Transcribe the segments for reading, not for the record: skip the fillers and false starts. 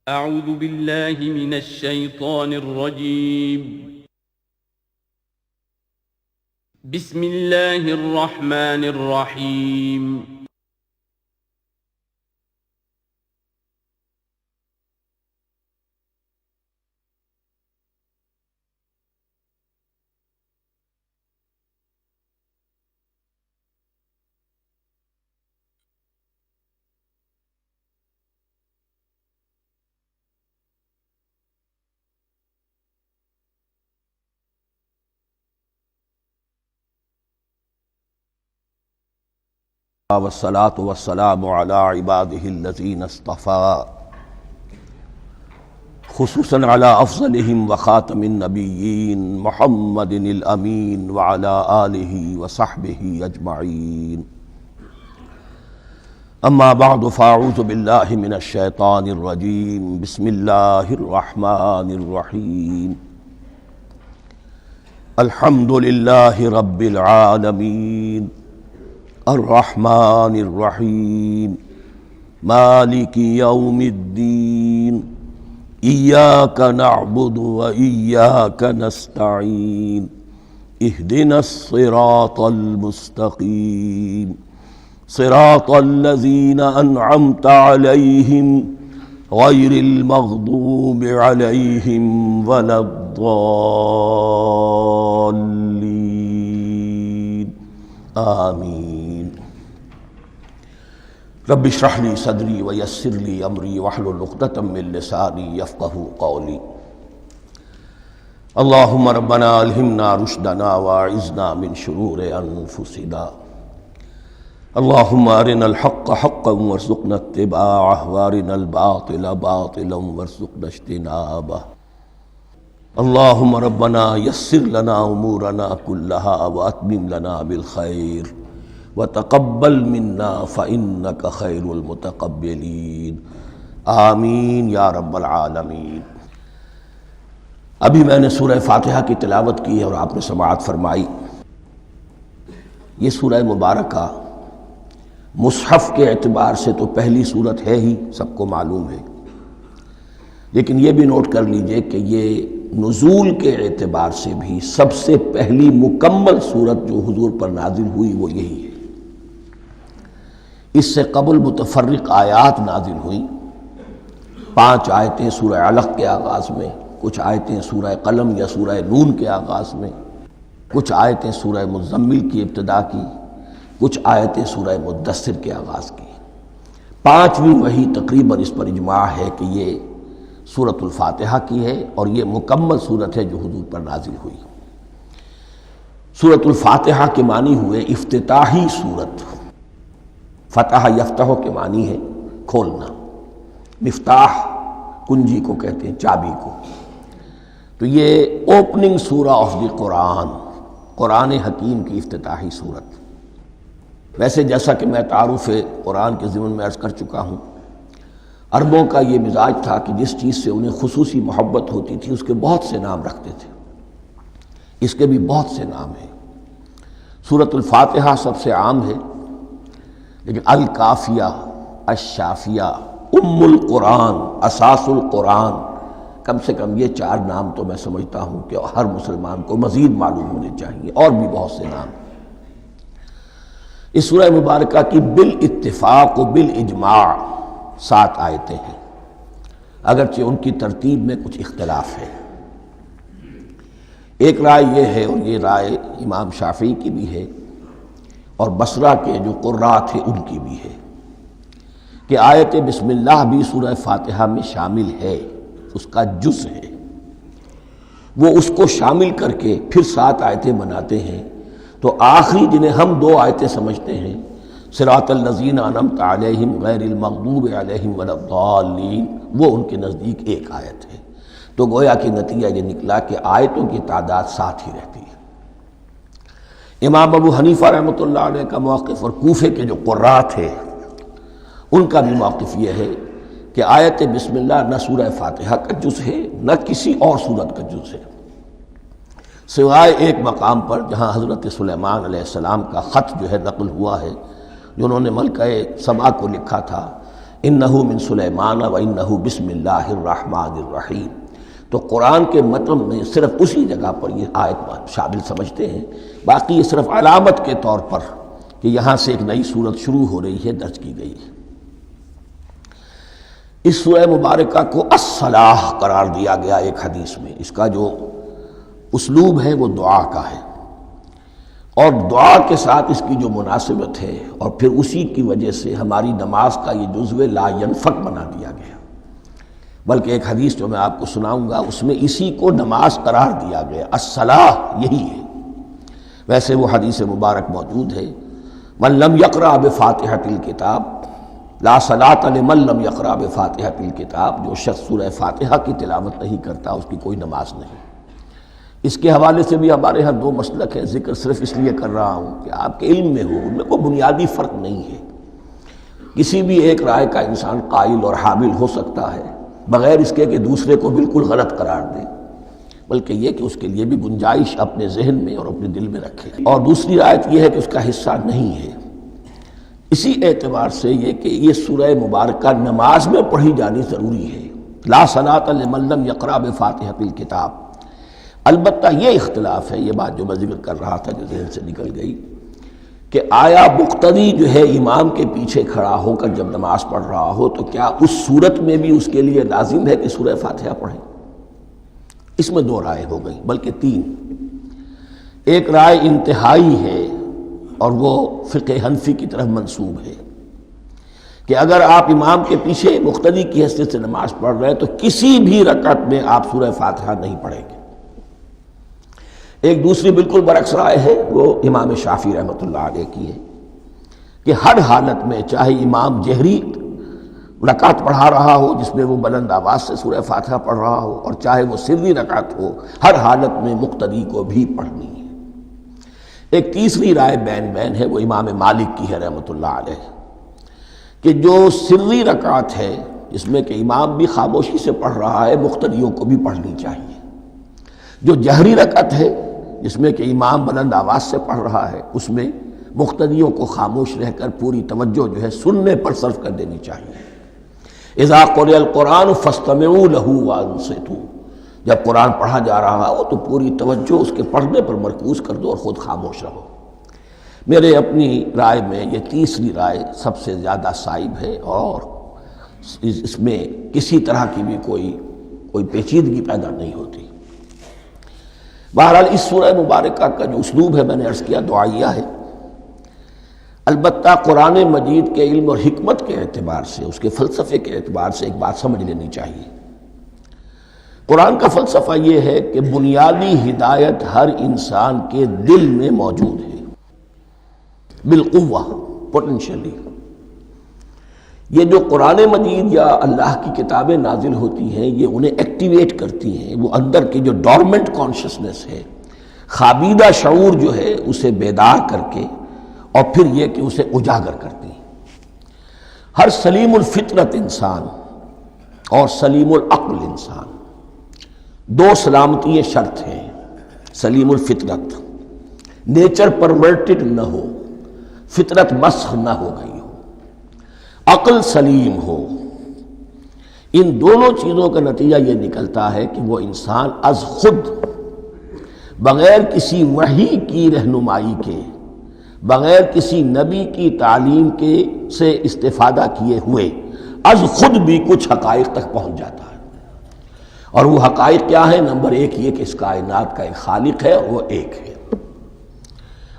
أعوذ بالله من الشيطان الرجيم. بسم الله الرحمن الرحيم. والصلاة والسلام على عباده الذين اصطفى خصوصا على أفضلهم وخاتم النبيين محمد الأمين وعلى آله وصحبه أجمعين. أما بعد فأعوذ بالله من الشيطان الرجيم. بسم الله الرحمن الرحيم. الحمد لله رب العالمين الرحمن الرحيم مالك يوم الدين إياك نعبد وإياك نستعين اهدنا الصراط المستقيم صراط الذين أنعمت عليهم غير المغضوب عليهم ولا الضالين آمين. رب اشرح لي صدري ويسر لي امري واحلل عقدة من لساني يفقهوا قولي. اللهم ربنا الهمنا رشدنا واعذنا من شرور انفسنا. اللهم ارنا الحق حقا وارزقنا اتباعه وارنا الباطل باطلا وارزقنا اجتنابه. اللهم ربنا يسر لنا امورنا كلها واتمم لنا بالخير وتقبل منا فإنك خیر المتقبلین. آمین یا رب العالمین. ابھی میں نے سورہ فاتحہ کی تلاوت کی اور آپ نے سماعت فرمائی. یہ سورہ مبارکہ مصحف کے اعتبار سے تو پہلی سورت ہے ہی، سب کو معلوم ہے، لیکن یہ بھی نوٹ کر لیجئے کہ یہ نزول کے اعتبار سے بھی سب سے پہلی مکمل سورت جو حضور پر نازل ہوئی وہ یہی ہے. اس سے قبل متفرق آیات نازل ہوئیں. 5 آیتیں سورہ علق کے آغاز میں، کچھ آیتیں سورہ قلم یا سورہ نون کے آغاز میں، کچھ آیتیں سورہ مزمل کی ابتدا کی، کچھ آیتیں سورہ مدثر کے آغاز کی. 5ویں وحی تقریباً اس پر اجماع ہے کہ یہ سورۃ الفاتحہ کی ہے اور یہ مکمل سورت ہے جو حضور پر نازل ہوئی. سورۃ الفاتحہ کے معنی ہوئے افتتاحی سورت. فتح یفتح کے معنی ہے کھولنا. مفتاح کنجی کو کہتے ہیں، چابی کو. تو یہ اوپننگ سورہ آف دی قرآن، قرآن حکیم کی افتتاحی صورت. ویسے جیسا کہ میں تعارف قرآن کے ضمن میں عرض کر چکا ہوں، عربوں کا یہ مزاج تھا کہ جس چیز سے انہیں خصوصی محبت ہوتی تھی اس کے بہت سے نام رکھتے تھے. اس کے بھی بہت سے نام ہیں. سورۃ الفاتحہ سب سے عام ہے، لیکن الکافیہ، الشافیہ، ام القرآن، اساس القرآن، کم سے کم یہ 4 نام تو میں سمجھتا ہوں کہ ہر مسلمان کو مزید معلوم ہونے چاہیے، اور بھی بہت سے نام. اس سورہ مبارکہ کی بالاتفاق و بالاجماع 7 آیتیں ہیں، اگرچہ ان کی ترتیب میں کچھ اختلاف ہے. ایک رائے یہ ہے، اور یہ رائے امام شافعی کی بھی ہے اور بصرہ کے جو قراء تھے ان کی بھی ہے، کہ آیت بسم اللہ بھی سورہ فاتحہ میں شامل ہے، اس کا جز ہے. وہ اس کو شامل کر کے پھر 7 آیتیں بناتے ہیں. تو آخری جنہیں ہم 2 آیتیں سمجھتے ہیں، صراط الذین انعمت علیہم غیر المغضوب علیہم ولا الضالین، وہ ان کے نزدیک 1 آیت ہے. تو گویا کہ نتیجہ یہ نکلا کہ آیتوں کی تعداد 7 ہی رہتی ہے. امام ابو حنیفہ رحمۃ اللہ علیہ کا موقف اور کوفے کے جو قراء تھے ان کا بھی موقف یہ ہے کہ آیت بسم اللہ نہ سورہ فاتحہ کا جز ہے نہ کسی اور سورت کا جز ہے، سوائے ایک مقام پر جہاں حضرت سلیمان علیہ السلام کا خط جو ہے نقل ہوا ہے، جو انہوں نے ملکہ سبا کو لکھا تھا انہو من سلیمان و انہو بسم اللہ الرحمن الرحیم. تو قرآن کے متن میں صرف اسی جگہ پر یہ آیت شامل سمجھتے ہیں، باقی یہ صرف علامت کے طور پر کہ یہاں سے ایک نئی سورت شروع ہو رہی ہے درج کی گئی ہے. اس سورہ مبارکہ کو الصلاح قرار دیا گیا ایک حدیث میں. اس کا جو اسلوب ہے وہ دعا کا ہے، اور دعا کے ساتھ اس کی جو مناسبت ہے، اور پھر اسی کی وجہ سے ہماری نماز کا یہ جزو لا ینفک بنا دیا گیا. بلکہ ایک حدیث جو میں آپ کو سناؤں گا اس میں اسی کو نماز قرار دیا گیا، الصلاح یہی ہے. ویسے وہ حدیث مبارک موجود ہے، من لم یقرأ بفاتحۃ الکتاب لا صلاۃ لمن لم یقرأ بفاتحۃ الکتاب. جو شخص سورہ فاتحہ کی تلاوت نہیں کرتا اس کی کوئی نماز نہیں. اس کے حوالے سے بھی ہمارے ہاں دو مسلک ہیں، ذکر صرف اس لیے کر رہا ہوں کہ آپ کے علم میں ہو، ان میں کوئی بنیادی فرق نہیں ہے. کسی بھی ایک رائے کا انسان قائل اور حامل ہو سکتا ہے بغیر اس کے کہ دوسرے کو بالکل غلط قرار دے، بلکہ یہ کہ اس کے لیے بھی گنجائش اپنے ذہن میں اور اپنے دل میں رکھے. اور دوسری آیت یہ ہے کہ اس کا حصہ نہیں ہے. اسی اعتبار سے یہ کہ یہ سورہ مبارکہ نماز میں پڑھی جانی ضروری ہے. لا صلاۃ لمن لم یقرأ بفاتحۃ الکتاب. البتہ یہ اختلاف ہے، یہ بات جو میں ذکر کر رہا تھا جو ذہن سے نکل گئی، کہ آیا مقتدی جو ہے امام کے پیچھے کھڑا ہو کر جب نماز پڑھ رہا ہو تو کیا اس صورت میں بھی اس کے لیے لازم ہے کہ سورہ فاتحہ پڑھیں؟ اس میں دو رائے ہو گئی، بلکہ تین. ایک رائے انتہائی ہے اور وہ فقہ حنفی کی طرف منسوب ہے کہ اگر آپ امام کے پیچھے مقتدی کی حیثیت سے نماز پڑھ رہے ہیں تو کسی بھی رکعت میں آپ سورہ فاتحہ نہیں پڑھیں گے. ایک دوسری بالکل برعکس رائے ہے، وہ امام شافعی رحمۃ اللہ علیہ کی ہے کہ ہر حالت میں چاہے امام جہری رکعت پڑھا رہا ہو جس میں وہ بلند آواز سے سورہ فاتحہ پڑھ رہا ہو، اور چاہے وہ سری رکعت ہو، ہر حالت میں مقتدی کو بھی پڑھنی ہے. ایک تیسری رائے بین بین ہے، وہ امام مالک کی ہے رحمۃ اللہ علیہ، کہ جو سری رکعت ہے جس میں کہ امام بھی خاموشی سے پڑھ رہا ہے مقتدیوں کو بھی پڑھنی چاہیے. جو جہری رکعت ہے جس میں کہ امام بلند آواز سے پڑھ رہا ہے اس میں مقتدیوں کو خاموش رہ کر پوری توجہ جو ہے سننے پر صرف کر دینی چاہیے. اذا قرئ القرآن فاستمعوا له وانصتوا. جب قرآن پڑھا جا رہا ہو تو پوری توجہ اس کے پڑھنے پر مرکوز کر دو اور خود خاموش رہو. میرے اپنی رائے میں یہ تیسری رائے سب سے زیادہ صائب ہے اور اس میں کسی طرح کی بھی کوئی پیچیدگی پیدا نہیں ہوتی. بہرحال اس سورہ مبارکہ کا جو اسلوب ہے میں نے عرض کیا دعائیہ ہے. البتہ قرآن مجید کے علم اور حکمت کے اعتبار سے، اس کے فلسفے کے اعتبار سے ایک بات سمجھ لینی چاہیے. قرآن کا فلسفہ یہ ہے کہ بنیادی ہدایت ہر انسان کے دل میں موجود ہے بالقوہ، پوٹینشلی. یہ جو قرآن مجید یا اللہ کی کتابیں نازل ہوتی ہیں یہ انہیں ایکٹیویٹ کرتی ہیں، وہ اندر کی جو ڈورمنٹ کانشسنس ہے، خوابیدہ شعور جو ہے اسے بیدار کر کے، اور پھر یہ کہ اسے اجاگر کرتی ہیں. ہر سلیم الفطرت انسان اور سلیم العقل انسان، دو سلامتی شرط ہیں. سلیم الفطرت، نیچر پرورٹڈ نہ ہو، فطرت مسخ نہ ہو گئی ہو، عقل سلیم ہو. ان دونوں چیزوں کا نتیجہ یہ نکلتا ہے کہ وہ انسان از خود، بغیر کسی وحی کی رہنمائی کے، بغیر کسی نبی کی تعلیم کے سے استفادہ کیے ہوئے از خود بھی کچھ حقائق تک پہنچ جاتا ہے. اور وہ حقائق کیا ہیں؟ نمبر ایک یہ کہ اس کائنات کا ایک خالق ہے اور وہ ایک ہے،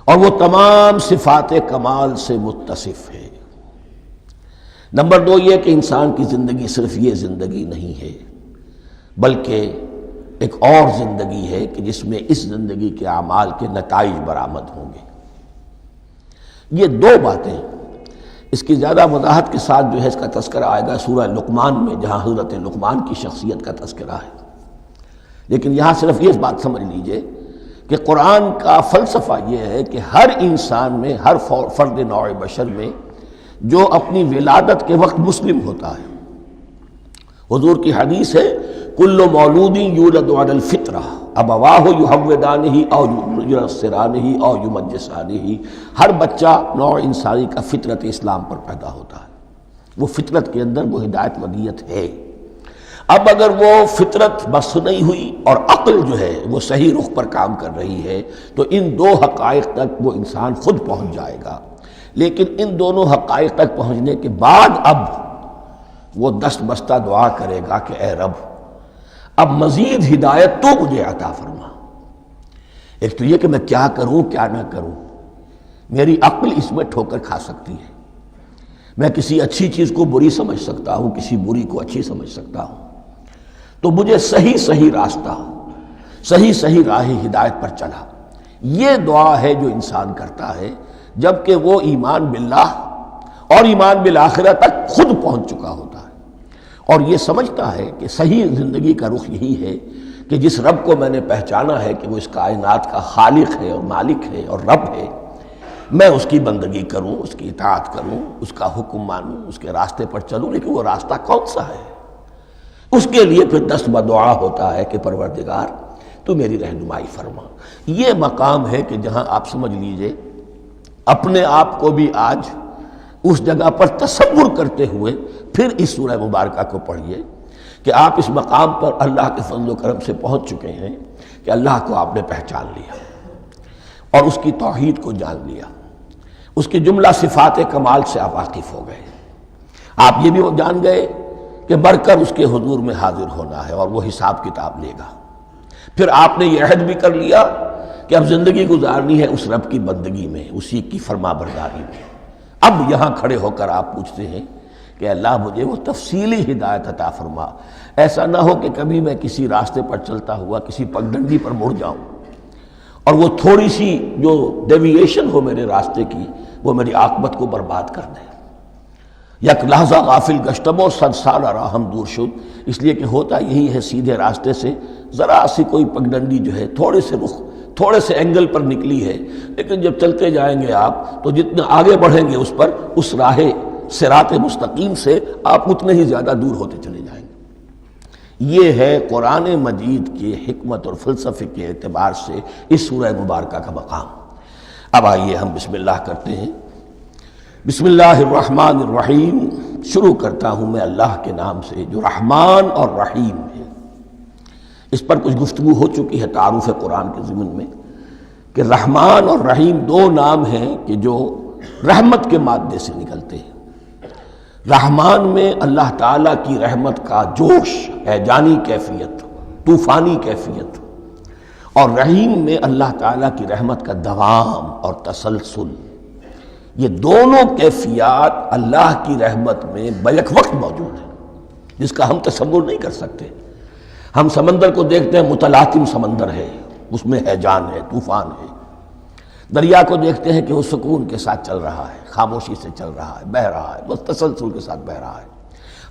اور وہ تمام صفات کمال سے متصف ہے. نمبر دو یہ کہ انسان کی زندگی صرف یہ زندگی نہیں ہے بلکہ ایک اور زندگی ہے کہ جس میں اس زندگی کے اعمال کے نتائج برآمد ہوں گے. یہ دو باتیں، اس کی زیادہ وضاحت کے ساتھ جو ہے اس کا تذکرہ آئے گا سورہ لقمان میں، جہاں حضرت لقمان کی شخصیت کا تذکرہ ہے. لیکن یہاں صرف یہ بات سمجھ لیجئے کہ قرآن کا فلسفہ یہ ہے کہ ہر انسان میں، ہر فرد نوع بشر میں جو اپنی ولادت کے وقت مسلم ہوتا ہے. حضور کی حدیث ہے کل مولود یولد علی الفطرہ ابواہ یحودانہ او ینصرانہ او یمجسانہ. ہر بچہ نوع انسانی کا فطرت اسلام پر پیدا ہوتا ہے. وہ فطرت کے اندر وہ ہدایت ودیت ہے۔ اب اگر وہ فطرت بس نہیں ہوئی اور عقل جو ہے وہ صحیح رخ پر کام کر رہی ہے تو ان دو حقائق تک وہ انسان خود پہنچ جائے گا۔ لیکن ان دونوں حقائق تک پہنچنے کے بعد اب وہ دست بستہ دعا کرے گا کہ اے رب اب مزید ہدایت تو مجھے عطا فرما۔ ایک تو یہ کہ میں کیا کروں کیا نہ کروں، میری عقل اس میں ٹھوکر کھا سکتی ہے، میں کسی اچھی چیز کو بری سمجھ سکتا ہوں، کسی بری کو اچھی سمجھ سکتا ہوں، تو مجھے صحیح راستہ، صحیح راہ ہدایت پر چلا۔ یہ دعا ہے جو انسان کرتا ہے جبکہ وہ ایمان باللہ اور ایمان بالآخرہ تک خود پہنچ چکا ہوتا ہے، اور یہ سمجھتا ہے کہ صحیح زندگی کا رخ یہی ہے کہ جس رب کو میں نے پہچانا ہے کہ وہ اس کائنات کا خالق ہے اور مالک ہے اور رب ہے، میں اس کی بندگی کروں، اس کی اطاعت کروں، اس کا حکم مانوں، اس کے راستے پر چلوں۔ لیکن وہ راستہ کون سا ہے؟ اس کے لیے پھر دست بدعا ہوتا ہے کہ پروردگار تو میری رہنمائی فرما۔ یہ مقام ہے کہ جہاں آپ سمجھ لیجئے اپنے آپ کو بھی آج اس جگہ پر تصور کرتے ہوئے پھر اس سورہ مبارکہ کو پڑھیے کہ آپ اس مقام پر اللہ کے فضل و کرم سے پہنچ چکے ہیں کہ اللہ کو آپ نے پہچان لیا اور اس کی توحید کو جان لیا، اس کی جملہ صفات کمال سے آپ واقف ہو گئے۔ آپ یہ بھی جان گئے کہ بڑھ کر اس کے حضور میں حاضر ہونا ہے اور وہ حساب کتاب لے گا۔ پھر آپ نے یہ عہد بھی کر لیا کہ اب زندگی گزارنی ہے اس رب کی بندگی میں، اسی کی فرما برداری میں۔ اب یہاں کھڑے ہو کر آپ پوچھتے ہیں کہ اللہ مجھے وہ تفصیلی ہدایت عطا فرما، ایسا نہ ہو کہ کبھی میں کسی راستے پر چلتا ہوا کسی پگڈنڈی پر مڑ جاؤں اور وہ تھوڑی سی جو ڈیوییشن ہو میرے راستے کی وہ میری عاقبت کو برباد کر دے۔ یک لحظہ غافل گشتم و صد سال راہم دور شد، اس لیے کہ ہوتا یہی ہے سیدھے راستے سے ذرا سی کوئی پگڈنڈی جو ہے تھوڑے سے اینگل پر نکلی ہے، لیکن جب چلتے جائیں گے آپ تو جتنے آگے بڑھیں گے اس پر، اس راہ صراط مستقیم سے آپ اتنے ہی زیادہ دور ہوتے چلے جائیں گے۔ یہ ہے قرآن مجید کی حکمت اور فلسفے کے اعتبار سے اس سورہ مبارکہ کا مقام۔ اب آئیے ہم بسم اللہ کرتے ہیں۔ بسم اللہ الرحمن الرحیم، شروع کرتا ہوں میں اللہ کے نام سے جو رحمان اور رحیم ہے۔ اس پر کچھ گفتگو ہو چکی ہے تعارف قرآن کے ضمن میں کہ رحمان اور رحیم دو نام ہیں کہ جو رحمت کے مادے سے نکلتے ہیں۔ رحمان میں اللہ تعالیٰ کی رحمت کا جوش ہے، جانی کیفیت، طوفانی کیفیت، اور رحیم میں اللہ تعالیٰ کی رحمت کا دوام اور تسلسل۔ یہ دونوں کیفیات اللہ کی رحمت میں بیک وقت موجود ہیں، جس کا ہم تصور نہیں کر سکتے۔ ہم سمندر کو دیکھتے ہیں، متلاطم سمندر ہے، اس میں ہیجان ہے، طوفان ہے۔ دریا کو دیکھتے ہیں کہ وہ سکون کے ساتھ چل رہا ہے، خاموشی سے چل رہا ہے، بہہ رہا ہے، بس تسلسل کے ساتھ بہہ رہا ہے۔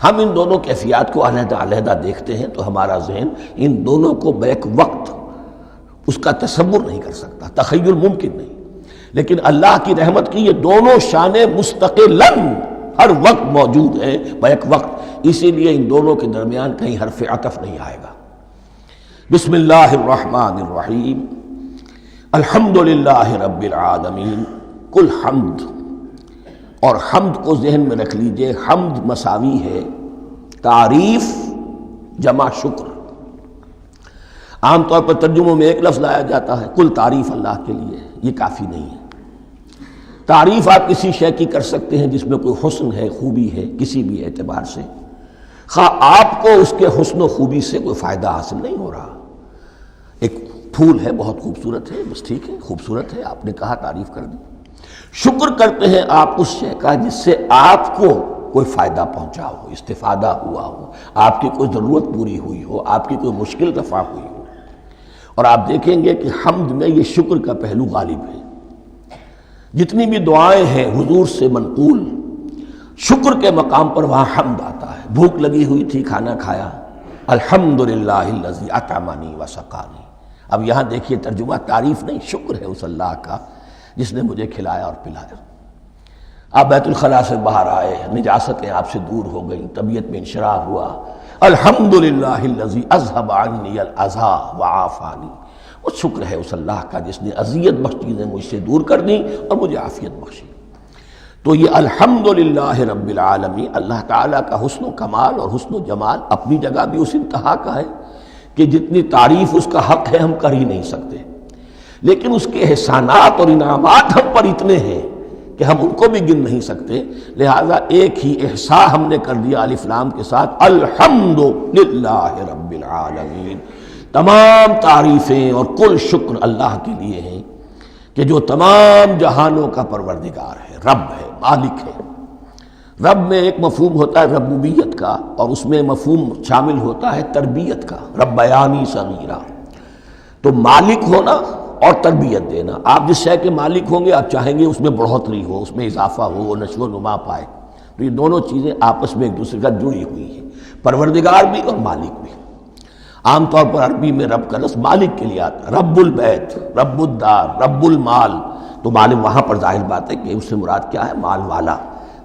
ہم ان دونوں کیفیات کو علیحدہ دیکھتے ہیں تو ہمارا ذہن ان دونوں کو بیک وقت اس کا تصور نہیں کر سکتا، تخیل ممکن نہیں۔ لیکن اللہ کی رحمت کی یہ دونوں شانیں مستقلاً ہر وقت موجود ہیں، بیک وقت، اسی لیے ان دونوں کے درمیان کہیں حرف عطف نہیں آئے گا۔ بسم اللہ الرحمن الرحیم، الحمدللہ رب العالمین۔ کل حمد، اور حمد کو ذہن میں رکھ لیجئے، حمد مساوی ہے تعریف جمع شکر۔ عام طور پر ترجموں میں ایک لفظ لایا جاتا ہے، کل تعریف اللہ کے لیے، یہ کافی نہیں ہے۔ تعریف آپ کسی شے کی کر سکتے ہیں جس میں کوئی حسن ہے، خوبی ہے، کسی بھی اعتبار سے، خواہ آپ کو اس کے حسن و خوبی سے کوئی فائدہ حاصل نہیں ہو رہا۔ ایک پھول ہے، بہت خوبصورت ہے، بس ٹھیک ہے، خوبصورت ہے، آپ نے کہا، تعریف کر دی۔ شکر کرتے ہیں آپ اس شے کا جس سے آپ کو کوئی فائدہ پہنچا ہو، استفادہ ہوا ہو، آپ کی کوئی ضرورت پوری ہوئی ہو، آپ کی کوئی مشکل رفع ہوئی ہو۔ اور آپ دیکھیں گے کہ حمد میں یہ شکر کا پہلو غالب ہے۔ جتنی بھی دعائیں ہیں حضور سے منقول، شکر کے مقام پر وہاں حمد آتا ہے۔ بھوک لگی ہوئی تھی، کھانا کھایا، الحمدللہ الذی اطعمنی وسقانی۔ اب یہاں دیکھیے ترجمہ تعریف نہیں، شکر ہے اس اللہ کا جس نے مجھے کھلایا اور پلایا۔ آپ بیت الخلاء سے باہر آئے، نجاستیں آپ سے دور ہو گئیں، طبیعت میں انشراح ہوا، الحمدللہ الذی اذھب عنی الاذی وعافانی۔ وہ شکر ہے اس اللہ کا جس نے اذیت بخش چیزیں مجھ سے دور کر دیں اور مجھے عافیت بخشی۔ تو یہ الحمدللہ رب العالمین، اللہ تعالیٰ کا حسن و کمال اور حسن و جمال اپنی جگہ بھی اس انتہا کا ہے کہ جتنی تعریف اس کا حق ہے ہم کر ہی نہیں سکتے، لیکن اس کے احسانات اور انعامات ہم پر اتنے ہیں کہ ہم ان کو بھی گن نہیں سکتے، لہذا ایک ہی احصاء ہم نے کر دیا الف لام کے ساتھ، الحمدللہ رب العالمین، تمام تعریفیں اور کل شکر اللہ کے لیے ہیں کہ جو تمام جہانوں کا پروردگار ہے، رب ہے، مالک ہے۔ رب میں ایک مفہوم ہوتا ہے ربوبیت کا، اور اس میں مفہوم شامل ہوتا ہے تربیت کا، ربیانی صغیرہ، تو مالک ہونا اور تربیت دینا۔ آپ جس شے کے مالک ہوں گے آپ چاہیں گے اس میں بڑھوتری ہو، اس میں اضافہ ہو، وہ نشو و نما پائے، تو یہ دونوں چیزیں آپس میں ایک دوسرے کا جڑی ہوئی ہیں، پروردگار بھی اور مالک بھی۔ عام طور پر عربی میں رب کا لفظ مالک کے لیے آتا ہے، رب البیت، رب الدار، رب المال، تو مالک وہاں پر ظاہر بات ہے کہ اس سے مراد کیا ہے، مال والا،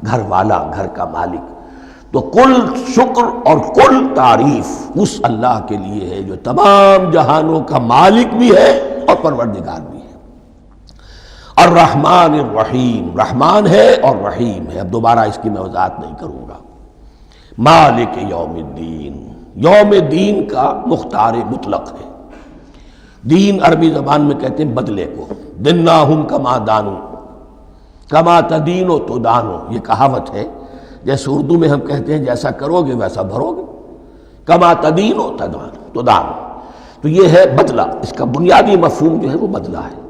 گھر والا، گھر کا مالک۔ تو کل شکر اور کل تعریف اس اللہ کے لیے ہے جو تمام جہانوں کا مالک بھی ہے اور پروردگار بھی ہے۔ الرحمن الرحیم، رحمان ہے اور رحیم ہے، اب دوبارہ اس کی میں وضاحت نہیں کروں گا۔ مالک یوم الدین، یوم دین کا مختار مطلق ہے۔ دین عربی زبان میں کہتے ہیں بدلے کو، دناہم کما دانو، کما تدینو تو دانو، یہ کہاوت ہے، جیسے اردو میں ہم کہتے ہیں جیسا کرو گے ویسا بھرو گے، کما تدینو تو دانو، تو یہ ہے بدلہ، اس کا بنیادی مفہوم جو ہے وہ بدلہ ہے۔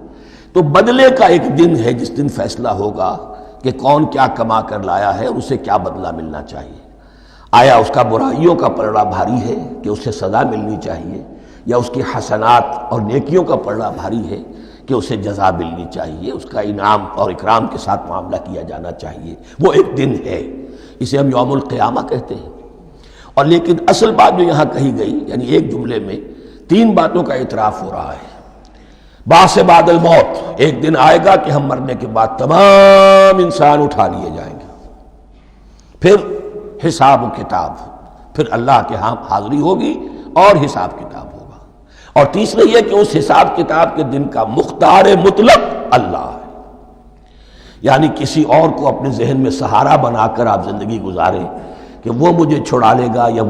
تو بدلے کا ایک دن ہے جس دن فیصلہ ہوگا کہ کون کیا کما کر لایا ہے اور اسے کیا بدلہ ملنا چاہیے۔ آیا اس کا برائیوں کا پلڑا بھاری ہے کہ اسے سزا ملنی چاہیے، یا اس کی حسنات اور نیکیوں کا پلڑا بھاری ہے کہ اسے جزا ملنی چاہیے، اس کا انعام اور اکرام کے ساتھ معاملہ کیا جانا چاہیے، وہ ایک دن ہے، اسے ہم یوم القیامہ کہتے ہیں۔ اور لیکن اصل بات جو یہاں کہی گئی، یعنی ایک جملے میں تین باتوں کا اعتراف ہو رہا ہے۔ بعث بعد الموت، ایک دن آئے گا کہ ہم مرنے کے بعد تمام انسان اٹھا لیے جائیں گے، پھر حساب و کتاب، پھر اللہ کے ہاں حاضری ہوگی اور حساب کتاب ہوگا، اور تیسرا یہ کہ اس حساب کتاب کے دن کا مختار مطلق اللہ ہے، یعنی کسی اور کو اپنے ذہن میں سہارا بنا کر آپ زندگی گزاریں کہ وہ مجھے چھڑا لے گا، یا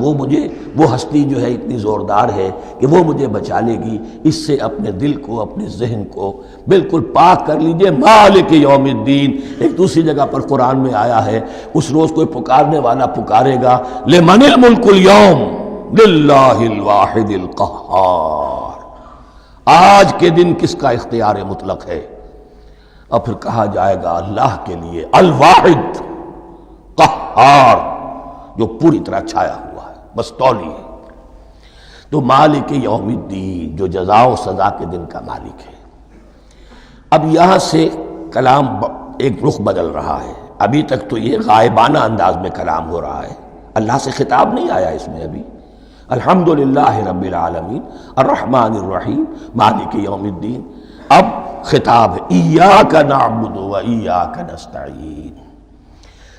وہ ہستی جو ہے اتنی زوردار ہے کہ وہ مجھے بچا لے گی، اس سے اپنے دل کو، اپنے ذہن کو بالکل پاک کر لیجئے۔ مالک یوم الدین، ایک دوسری جگہ پر قرآن میں آیا ہے، اس روز کوئی پکارنے والا پکارے گا، لمن الملک اليوم للہ الواحد القہار، آج کے دن کس کا اختیار مطلق ہے؟ اور پھر کہا جائے گا اللہ کے لیے، الواحد قہار، جو پوری طرح چھایا ہوا ہے، مستولی ہے۔ تو مالک یوم الدین، جو جزا و سزا کے دن کا مالک ہے۔ اب یہاں سے کلام ایک رخ بدل رہا ہے، ابھی تک تو یہ غائبانہ انداز میں کلام ہو رہا ہے، اللہ سے خطاب نہیں آیا اس میں ابھی۔ الحمدللہ رب العالمین الرحمن الرحیم مالک یوم الدین، اب خطاب ہے، ایاک نعبد و ایاک نستعین،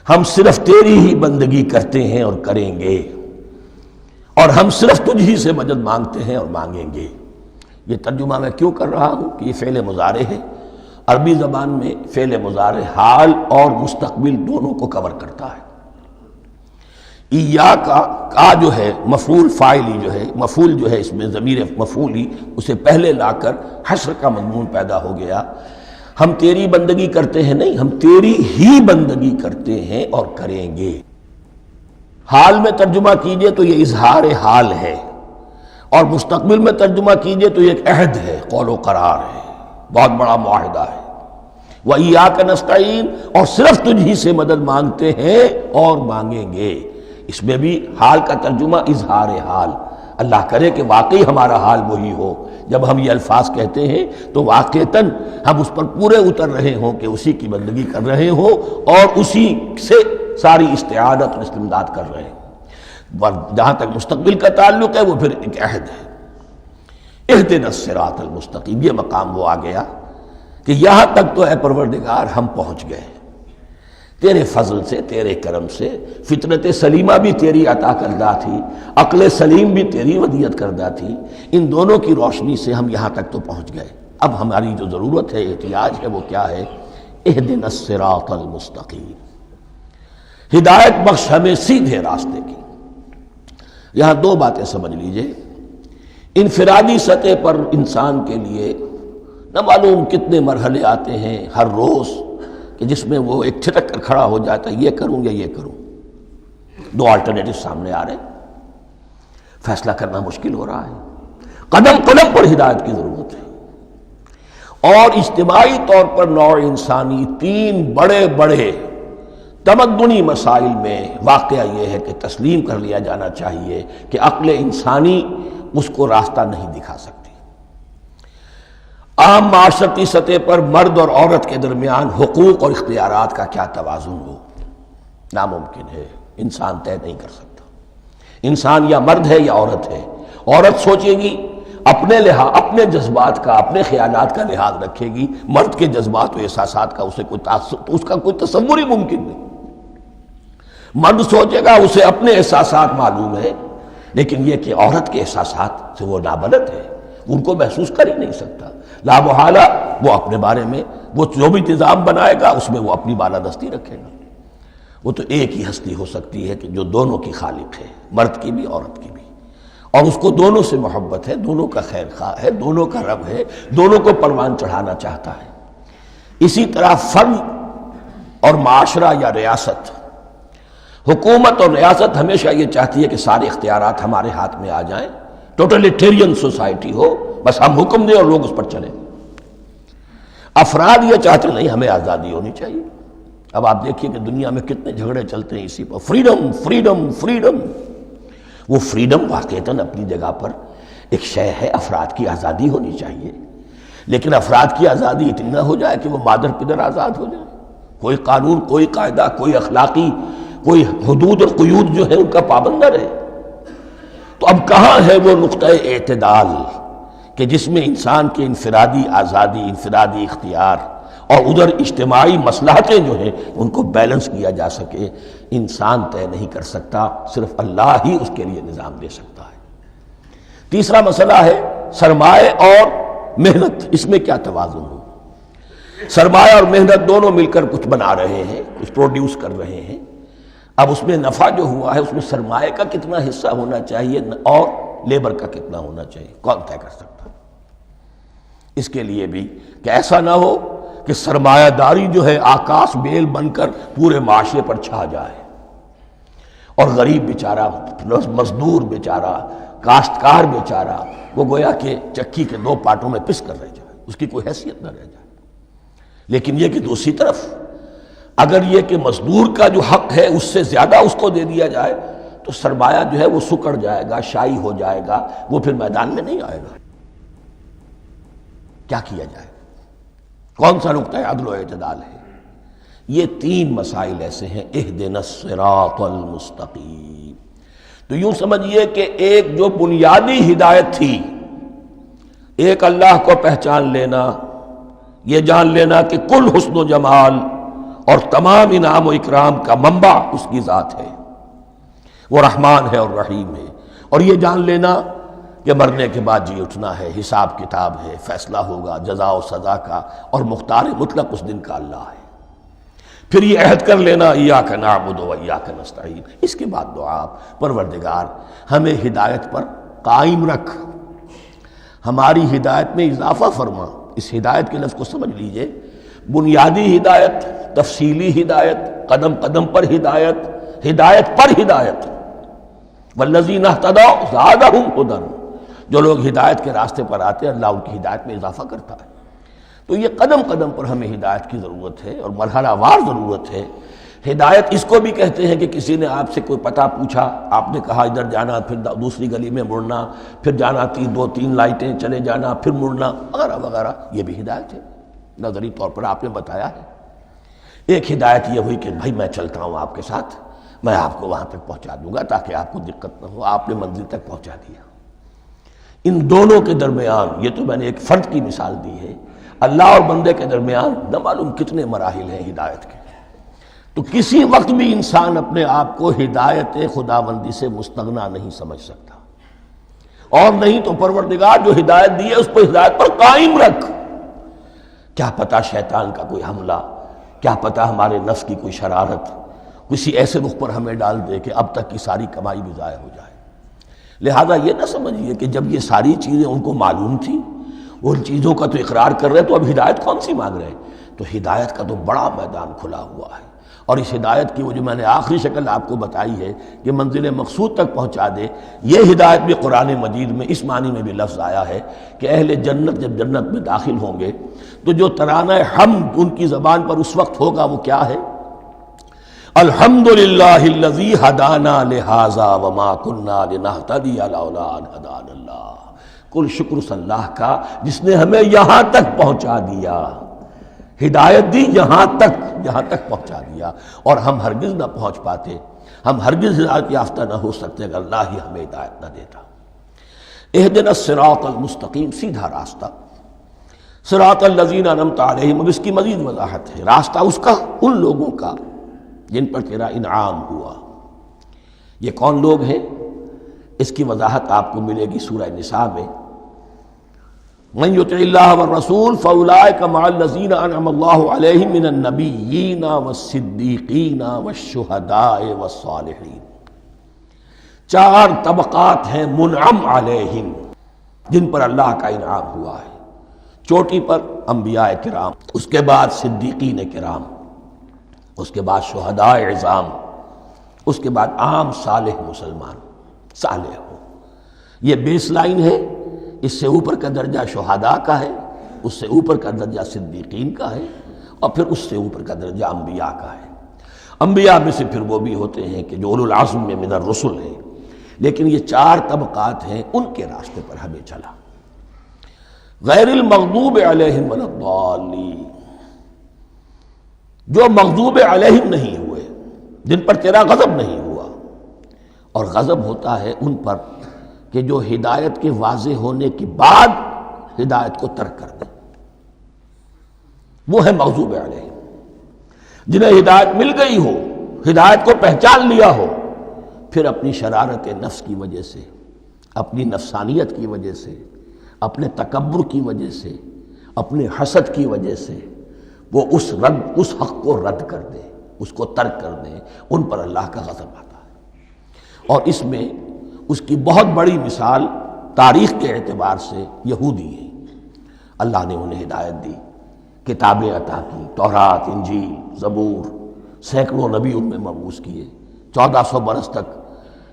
ہم صرف تیری ہی بندگی کرتے ہیں اور کریں گے، اور ہم صرف تجھ ہی سے مدد مانگتے ہیں اور مانگیں گے۔ یہ ترجمہ میں کیوں کر رہا ہوں کہ یہ فعل مضارع ہے، عربی زبان میں فعل مضارع حال اور مستقبل دونوں کو کور کرتا ہے۔ ایاک کا جو ہے مفعول فاعلی جو ہے، مفعول جو ہے اس میں ضمیر مفعولی، اسے پہلے لا کر حشر کا مضمون پیدا ہو گیا۔ ہم تیری بندگی کرتے ہیں نہیں، ہم تیری ہی بندگی کرتے ہیں اور کریں گے۔ حال میں ترجمہ کیجئے تو یہ اظہار حال ہے، اور مستقبل میں ترجمہ کیجئے تو یہ ایک عہد ہے، قول و قرار ہے، بہت بڑا معاہدہ ہے۔ وَإِيَّاكَ نَسْتَعِينُ، اور صرف تجھ ہی سے مدد مانگتے ہیں اور مانگیں گے۔ اس میں بھی حال کا ترجمہ اظہار حال، اللہ کرے کہ واقعی ہمارا حال وہی ہو، جب ہم یہ الفاظ کہتے ہیں تو واقعتاً ہم اس پر پورے اتر رہے ہوں کہ اسی کی بندگی کر رہے ہوں اور اسی سے ساری استعانت اور استمداد کر رہے ہیں۔ جہاں تک مستقبل کا تعلق ہے وہ پھر ایک عہد ہے، اہدنا الصراط المستقیم، یہ مقام وہ آ گیا کہ یہاں تک تو اے پروردگار ہم پہنچ گئے، تیرے فضل سے، تیرے کرم سے، فطرت سلیمہ بھی تیری عطا کردہ تھی، عقل سلیم بھی تیری ودیعت کردہ تھی، ان دونوں کی روشنی سے ہم یہاں تک تو پہنچ گئے۔ اب ہماری جو ضرورت ہے، احتیاج ہے، وہ کیا ہے؟ اہدنا الصراط المستقیم، ہدایت بخش ہمیں سیدھے راستے کی۔ یہاں دو باتیں سمجھ لیجئے، انفرادی سطح پر انسان کے لیے نہ معلوم کتنے مرحلے آتے ہیں ہر روز کہ جس میں وہ ایک چھٹک کر کھڑا ہو جاتا ہے، یہ کروں یا یہ کروں، دو آلٹرنیٹو سامنے آ رہے ہیں، فیصلہ کرنا مشکل ہو رہا ہے، قدم قدم پر ہدایت کی ضرورت ہے۔ اور اجتماعی طور پر نوع انسانی تین بڑے بڑے تمدنی مسائل میں واقعہ یہ ہے کہ تسلیم کر لیا جانا چاہیے کہ عقل انسانی اس کو راستہ نہیں دکھا سکتی۔ عام معاشرتی سطح پر مرد اور عورت کے درمیان حقوق اور اختیارات کا کیا توازن ہو، ناممکن ہے، انسان طے نہیں کر سکتا۔ انسان یا مرد ہے یا عورت ہے، عورت سوچے گی اپنے لحاظ، اپنے جذبات کا، اپنے خیالات کا لحاظ رکھے گی، مرد کے جذبات و احساسات کا اس کا کوئی تصور ہی ممکن نہیں۔ مرد سوچے گا اسے اپنے احساسات معلوم ہے، لیکن یہ کہ عورت کے احساسات سے وہ نابلد ہے، ان کو محسوس کر ہی نہیں سکتا، لا محالہ وہ اپنے بارے میں وہ جو بھی نظام بنائے گا اس میں وہ اپنی بالادستی رکھے گا۔ وہ تو ایک ہی ہستی ہو سکتی ہے کہ جو دونوں کی خالق ہے، مرد کی بھی عورت کی بھی، اور اس کو دونوں سے محبت ہے، دونوں کا خیر خواہ ہے، دونوں کا رب ہے، دونوں کو پروان چڑھانا چاہتا ہے۔ اسی طرح فرد اور معاشرہ یا ریاست، حکومت اور ریاست ہمیشہ یہ چاہتی ہے کہ سارے اختیارات ہمارے ہاتھ میں آ جائیں، ٹوٹلیٹیرین سوسائٹی ہو، بس ہم حکم دیں اور لوگ اس پر چلیں۔ افراد یہ چاہتے نہیں، ہمیں آزادی ہونی چاہیے۔ اب آپ دیکھیے کہ دنیا میں کتنے جھگڑے چلتے ہیں اسی پر، فریڈم فریڈم فریڈم۔ وہ فریڈم واقعتاً اپنی جگہ پر ایک شے ہے، افراد کی آزادی ہونی چاہیے، لیکن افراد کی آزادی اتنی نہ ہو جائے کہ وہ مادر پدر آزاد ہو جائے، کوئی قانون، کوئی قاعدہ، کوئی اخلاقی، کوئی حدود اور قیود جو ہے ان کا پابند نہ رہے۔ تو اب کہاں ہے وہ نقطہ اعتدال کہ جس میں انسان کے انفرادی آزادی، انفرادی اختیار اور ادھر اجتماعی مصلحتیں جو ہیں ان کو بیلنس کیا جا سکے؟ انسان طے نہیں کر سکتا، صرف اللہ ہی اس کے لیے نظام دے سکتا ہے۔ تیسرا مسئلہ ہے سرمایہ اور محنت، اس میں کیا توازن ہو؟ سرمایہ اور محنت دونوں مل کر کچھ بنا رہے ہیں، کچھ پروڈیوس کر رہے ہیں۔ اب اس میں نفع جو ہوا ہے اس میں سرمایہ کا کتنا حصہ ہونا چاہیے اور لیبر کا کتنا ہونا چاہیے، کون طے کر سکتا؟ اس کے لیے بھی کہ ایسا نہ ہو کہ سرمایہ داری جو ہے آکاش بیل بن کر پورے معاشرے پر چھا جائے، اور غریب بیچارہ، مزدور بیچارہ، کاشتکار بیچارہ وہ گویا کہ چکی کے دو پارٹوں میں پس کر رہ جائے، اس کی کوئی حیثیت نہ رہ جائے۔ لیکن یہ کہ دوسری طرف اگر یہ کہ مزدور کا جو حق ہے اس سے زیادہ اس کو دے دیا جائے تو سرمایہ جو ہے وہ سکڑ جائے گا، شائی ہو جائے گا، وہ پھر میدان میں نہیں آئے گا۔ کیا کیا جائے؟ کون سا نقطہ عدل و اعتدال ہے؟ یہ تین مسائل ایسے ہیں، اہدنا الصراط المستقیم۔ تو یوں سمجھیے کہ ایک جو بنیادی ہدایت تھی، ایک اللہ کو پہچان لینا، یہ جان لینا کہ کل حسن و جمال اور تمام انعام و اکرام کا منبع اس کی ذات ہے، وہ رحمان ہے اور رحیم ہے، اور یہ جان لینا کہ مرنے کے بعد جی اٹھنا ہے، حساب کتاب ہے، فیصلہ ہوگا جزا و سزا کا، اور مختار مطلق اس دن کا اللہ ہے۔ پھر یہ عہد کر لینا ایاک نعبد و ایاک نستعین۔ اس کے بعد دعا، پروردگار ہمیں ہدایت پر قائم رکھ، ہماری ہدایت میں اضافہ فرما۔ اس ہدایت کے لفظ کو سمجھ لیجئے، بنیادی ہدایت، تفصیلی ہدایت، قدم قدم پر ہدایت، ہدایت پر ہدایت۔ والذین اہتدوا زادہم ھدی، جو لوگ ہدایت کے راستے پر آتے ہیں اللہ ان کی ہدایت میں اضافہ کرتا ہے۔ تو یہ قدم قدم پر ہمیں ہدایت کی ضرورت ہے اور مرحلہ وار ضرورت ہے۔ ہدایت اس کو بھی کہتے ہیں کہ کسی نے آپ سے کوئی پتہ پوچھا، آپ نے کہا ادھر جانا، پھر دوسری گلی میں مڑنا، پھر جانا دو تین لائٹیں چلے جانا، پھر مڑنا، وغیرہ وغیرہ، یہ بھی ہدایت ہے، نظری طور پر آپ نے بتایا ہے۔ ایک ہدایت یہ ہوئی کہ بھائی میں چلتا ہوں آپ کے ساتھ، میں آپ کو وہاں تک پہنچا دوں گا تاکہ آپ کو دقت نہ ہو، آپ نے منزل تک پہنچا دیا۔ ان دونوں کے درمیان، یہ تو میں نے ایک فرد کی مثال دی ہے، اللہ اور بندے کے درمیان نہ معلوم کتنے مراحل ہیں ہدایت کے۔ تو کسی وقت بھی انسان اپنے آپ کو ہدایت خداوندی سے مستغنا نہیں سمجھ سکتا، اور نہیں تو پروردگار جو ہدایت دی ہے اس پر ہدایت پر قائم رکھ۔ کیا پتہ شیطان کا کوئی حملہ کیا پتہ ہمارے نفس کی کوئی شرارت کسی ایسے رخ پر ہمیں ڈال دے کہ اب تک کی ساری کمائی بھی ضائع ہو جائے۔ لہذا یہ نہ سمجھیے کہ جب یہ ساری چیزیں ان کو معلوم تھی، ان چیزوں کا تو اقرار کر رہے تو اب ہدایت کون سی مانگ رہے ہیں؟ تو ہدایت کا تو بڑا میدان کھلا ہوا ہے، اور اس ہدایت کی وہ جو میں نے آخری شکل آپ کو بتائی ہے کہ منزل مقصود تک پہنچا دے، یہ ہدایت بھی قرآن مجید میں اس معنی میں بھی لفظ آیا ہے کہ اہل جنت جب جنت میں داخل ہوں گے تو جو ترانہ حمد ان کی زبان پر اس وقت ہوگا وہ کیا ہے؟ الحمدللہ الذی ہدانا لہذا وما کننا لنہتدی لولا ان ہدانا اللہ۔ کل شکر اس اللہ کا جس نے ہمیں یہاں تک پہنچا دیا، ہدایت دی یہاں تک پہنچا دیا، اور ہم ہرگز نہ پہنچ پاتے، ہم ہرگز ہدایت یافتہ نہ ہو سکتے اگر اللہ ہی ہمیں ہدایت نہ دیتا۔ اہدنا الصراط المستقیم، سیدھا راستہ، صراط الذین انعمت علیہم، اب اس کی مزید وضاحت ہے، راستہ اس کا ان لوگوں کا جن پر تیرا انعام ہوا۔ یہ کون لوگ ہیں؟ اس کی وضاحت آپ کو ملے گی سورہ نساء میں، من یطع اللہ والرسول فاولئک مع الذین انعم اللہ علیہم من النبیین والصدیقین والشہداء والصالحین۔ چار طبقات ہیں منعم علیہم جن پر اللہ کا انعام ہوا ہے۔ چوٹی پر انبیاء کرام، اس کے بعد صدیقین کرام، اس کے بعد شہداء عظام، اس کے بعد عام صالح مسلمان، صالح ہو۔ یہ بیس لائن ہے، اس سے اوپر کا درجہ شہداء کا ہے، اس سے اوپر کا درجہ صدیقین کا ہے، اور پھر اس سے اوپر کا درجہ انبیاء کا ہے۔ انبیاء میں سے پھر وہ بھی ہوتے ہیں کہ جو اولو العزم میں من الرسل ہیں، لیکن یہ چار طبقات ہیں، ان کے راستے پر ہمیں چلا۔ غیر المغضوب علیہم ولا الضالین، جو مغضوب علیہم نہیں ہوئے، جن پر تیرا غضب نہیں ہوا، اور غضب ہوتا ہے ان پر کہ جو ہدایت کے واضح ہونے کے بعد ہدایت کو ترک کر دیں، وہ ہے مغضوب علیہم۔ جنہیں ہدایت مل گئی ہو، ہدایت کو پہچان لیا ہو، پھر اپنی شرارت نفس کی وجہ سے، اپنی نفسانیت کی وجہ سے، اپنے تکبر کی وجہ سے، اپنے حسد کی وجہ سے وہ اس حق کو رد کر دیں، اس کو ترک کر دیں، ان پر اللہ کا غضب آتا ہے۔ اور اس میں اس کی بہت بڑی مثال تاریخ کے اعتبار سے یہودی ہیں۔ اللہ نے انہیں ہدایت دی، کتابیں عطا کی، تورات، انجیل، زبور، سینکڑوں نبی ان میں مبعوث کیے، 1400 برس تک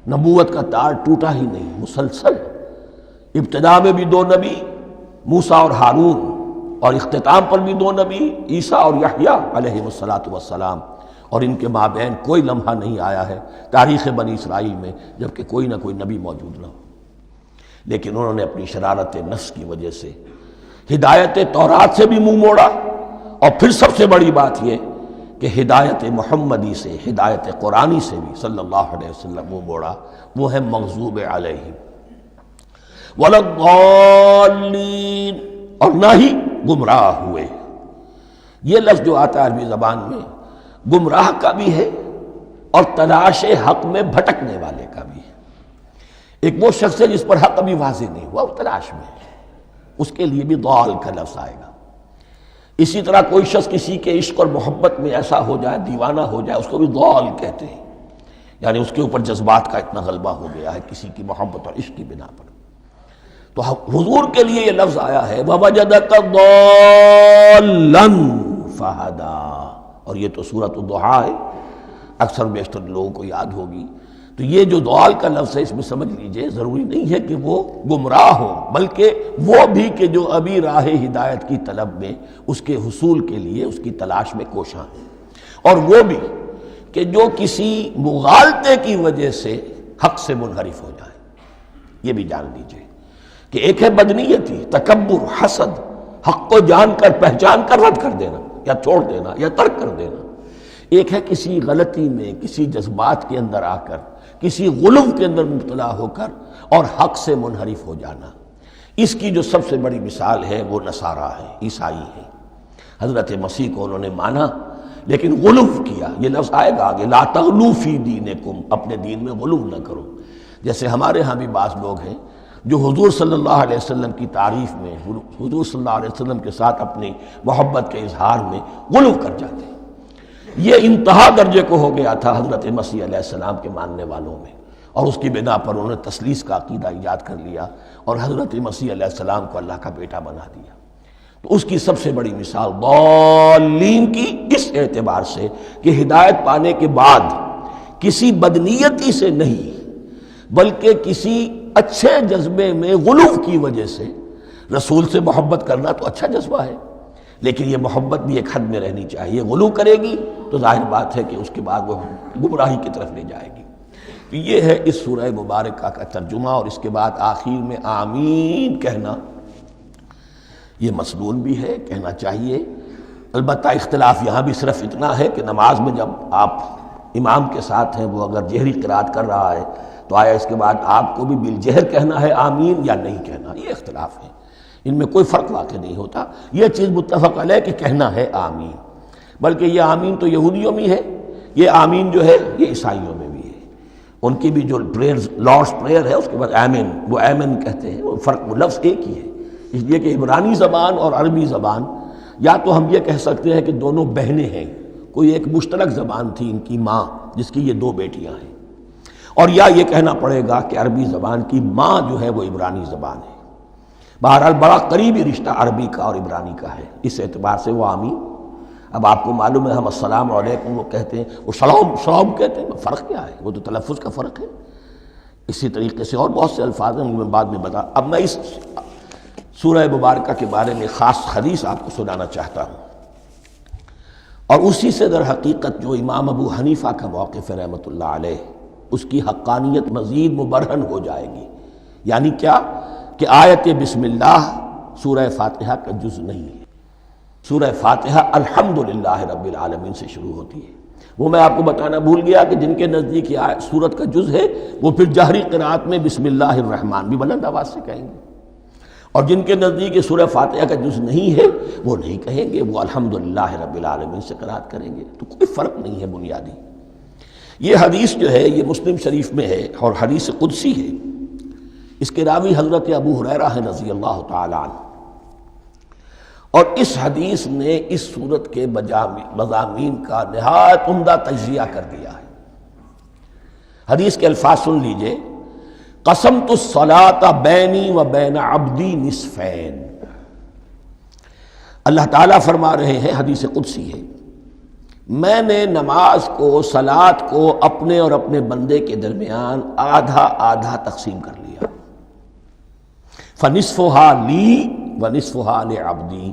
نبوت کا تار ٹوٹا ہی نہیں، مسلسل۔ ابتدا میں بھی 2 نبی، موسیٰ اور ہارون، اور اختتام پر بھی 2 نبی، عیسیٰ اور یحییٰ علیہ السلام، اور ان کے مابین کوئی لمحہ نہیں آیا ہے تاریخ بنی اسرائیل میں جبکہ کوئی نہ کوئی نبی موجود نہ ہو۔ لیکن انہوں نے اپنی شرارت نفس کی وجہ سے ہدایت تورات سے بھی منہ موڑا، اور پھر سب سے بڑی بات یہ کہ ہدایت محمدی سے، ہدایت قرآنی سے بھی صلی اللہ علیہ وسلم منہ موڑا، وہ ہے مغضوب علیہم ولا الضالین، اور نہ ہی گمراہ ہوئے۔ یہ لفظ جو آتا ہے عربی زبان میں گمراہ کا بھی ہے اور تلاش حق میں بھٹکنے والے کا بھی ہے۔ ایک وہ شخص ہے جس پر حق ابھی واضح نہیں ہوا، وہ تلاش میں ہے، اس کے لیے بھی ضال کا لفظ آئے گا۔ اسی طرح کوئی شخص کسی کے عشق اور محبت میں ایسا ہو جائے، دیوانہ ہو جائے، اس کو بھی ضال کہتے ہیں، یعنی اس کے اوپر جذبات کا اتنا غلبہ ہو گیا ہے کسی کی محبت اور عشق کی بنا پر۔ تو حضور کے لیے یہ لفظ آیا ہے وَوَجَدَكَ ضَالًّا فَهَدَىٰ، اور یہ تو سورۃ الضحیٰ ہے، اکثر بیشتر لوگوں کو یاد ہوگی۔ تو یہ جو ضال کا لفظ ہے، اس میں سمجھ لیجئے ضروری نہیں ہے کہ وہ گمراہ ہو، بلکہ وہ بھی کہ جو ابھی راہ ہدایت کی طلب میں، اس کے حصول کے لیے اس کی تلاش میں کوشاں ہیں، اور وہ بھی کہ جو کسی مغالطے کی وجہ سے حق سے منحرف ہو جائے۔ یہ بھی جان لیجئے کہ ایک ہے بدنیتی، تکبر، حسد، حق کو جان کر پہچان کر رد کر دینا یا چھوڑ دینا یا ترک کر دینا، ایک ہے کسی غلطی میں، کسی جذبات کے اندر آ کر، کسی غلو کے اندر مبتلا ہو کر اور حق سے منحرف ہو جانا۔ اس کی جو سب سے بڑی مثال ہے وہ نصارہ ہے، عیسائی ہے۔ حضرت مسیح کو انہوں نے مانا لیکن غلو کیا، یہ لفظ آئے گا آگے، لا تغلو فی دینکم، اپنے دین میں غلو نہ کرو۔ جیسے ہمارے ہاں بھی بعض لوگ ہیں جو حضور صلی اللہ علیہ وسلم کی تعریف میں، حضور صلی اللہ علیہ وسلم کے ساتھ اپنی محبت کے اظہار میں غلو کر جاتے ہیں، یہ انتہا درجے کو ہو گیا تھا حضرت مسیح علیہ السلام کے ماننے والوں میں، اور اس کی بنا پر انہوں نے تثلیث کا عقیدہ ایجاد کر لیا اور حضرت مسیح علیہ السلام کو اللہ کا بیٹا بنا دیا۔ تو اس کی سب سے بڑی مثال ضالین کی اس اعتبار سے کہ ہدایت پانے کے بعد کسی بدنیتی سے نہیں بلکہ کسی اچھے جذبے میں غلو کی وجہ سے رسول سے محبت کرنا تو اچھا جذبہ ہے، لیکن یہ محبت بھی ایک حد میں رہنی چاہیے۔ غلو کرے گی تو ظاہر بات ہے کہ اس کے بعد وہ گمراہی کی طرف لے جائے گی۔ تو یہ ہے اس سورہ مبارکہ کا ترجمہ، اور اس کے بعد آخر میں آمین کہنا یہ مسنون بھی ہے، کہنا چاہیے۔ البتہ اختلاف یہاں بھی صرف اتنا ہے کہ نماز میں جب آپ امام کے ساتھ ہیں، وہ اگر جہری قرات کر رہا ہے تو آیا اس کے بعد آپ کو بھی بالجہر کہنا ہے آمین یا نہیں کہنا، یہ اختلاف ہے، ان میں کوئی فرق واقع نہیں ہوتا۔ یہ چیز متفق علیہ کہ کہنا ہے آمین، بلکہ یہ آمین تو یہودیوں میں ہے، یہ آمین جو ہے یہ عیسائیوں میں بھی ہے، ان کی بھی جو پریئر لارڈس پریئر ہے اس کے بعد آمین، وہ آمین کہتے ہیں، وہ فرق وہ لفظ ایک ہی ہے، اس لیے کہ عبرانی زبان اور عربی زبان یا تو ہم یہ کہہ سکتے ہیں کہ دونوں بہنیں ہیں، کوئی ایک مشترک زبان تھی ان کی ماں جس کی یہ دو بیٹیاں ہیں، اور یا یہ کہنا پڑے گا کہ عربی زبان کی ماں جو ہے وہ عبرانی زبان ہے۔ بہرحال بڑا قریبی رشتہ عربی کا اور عبرانی کا ہے، اس اعتبار سے وہ آمین۔ اب آپ کو معلوم ہے ہم السلام علیکم وہ کہتے ہیں، وہ سلام کہتے ہیں، فرق کیا ہے؟ وہ تو تلفظ کا فرق ہے۔ اسی طریقے سے اور بہت سے الفاظ ہیں، میں بعد میں بتا۔ اب میں اس سورہ مبارکہ کے بارے میں خاص حدیث آپ کو سنانا چاہتا ہوں، اور اسی سے در حقیقت جو امام ابو حنیفہ کا موقف ہے رحمۃ اللہ علیہ، اس کی حقانیت مزید مبرہن ہو جائے گی۔ یعنی کیا کہ آیت بسم اللہ سورہ فاتحہ کا جز نہیں ہے، سورہ فاتحہ الحمدللہ رب العالمین سے شروع ہوتی ہے۔ وہ میں آپ کو بتانا بھول گیا کہ جن کے نزدیک یہ سورت کا جز ہے وہ پھر جہری قرات میں بسم اللہ الرحمن بھی بلند آواز سے کہیں گے، اور جن کے نزدیک یہ سورہ فاتحہ کا جز نہیں ہے وہ نہیں کہیں گے، وہ الحمدللہ رب العالمین سے قرات کریں گے۔ تو کوئی فرق نہیں ہے بنیادی۔ یہ حدیث جو ہے یہ مسلم شریف میں ہے اور حدیث قدسی ہے، اس کے راوی حضرت ابو ہریرہ ہیں رضی اللہ تعالی عنہ، اور اس حدیث نے اس سورت کے مضامین کا نہایت عمدہ تجزیہ کر دیا ہے۔ حدیث کے الفاظ سن لیجئے، قسمت الصلاۃ بینی و بین عبدی نصفین۔ اللہ تعالیٰ فرما رہے ہیں، حدیث قدسی ہے، میں نے نماز کو، صلاۃ کو اپنے اور اپنے بندے کے درمیان آدھا آدھا تقسیم کر لیا، فنصفها لی ونصفها لعبدی،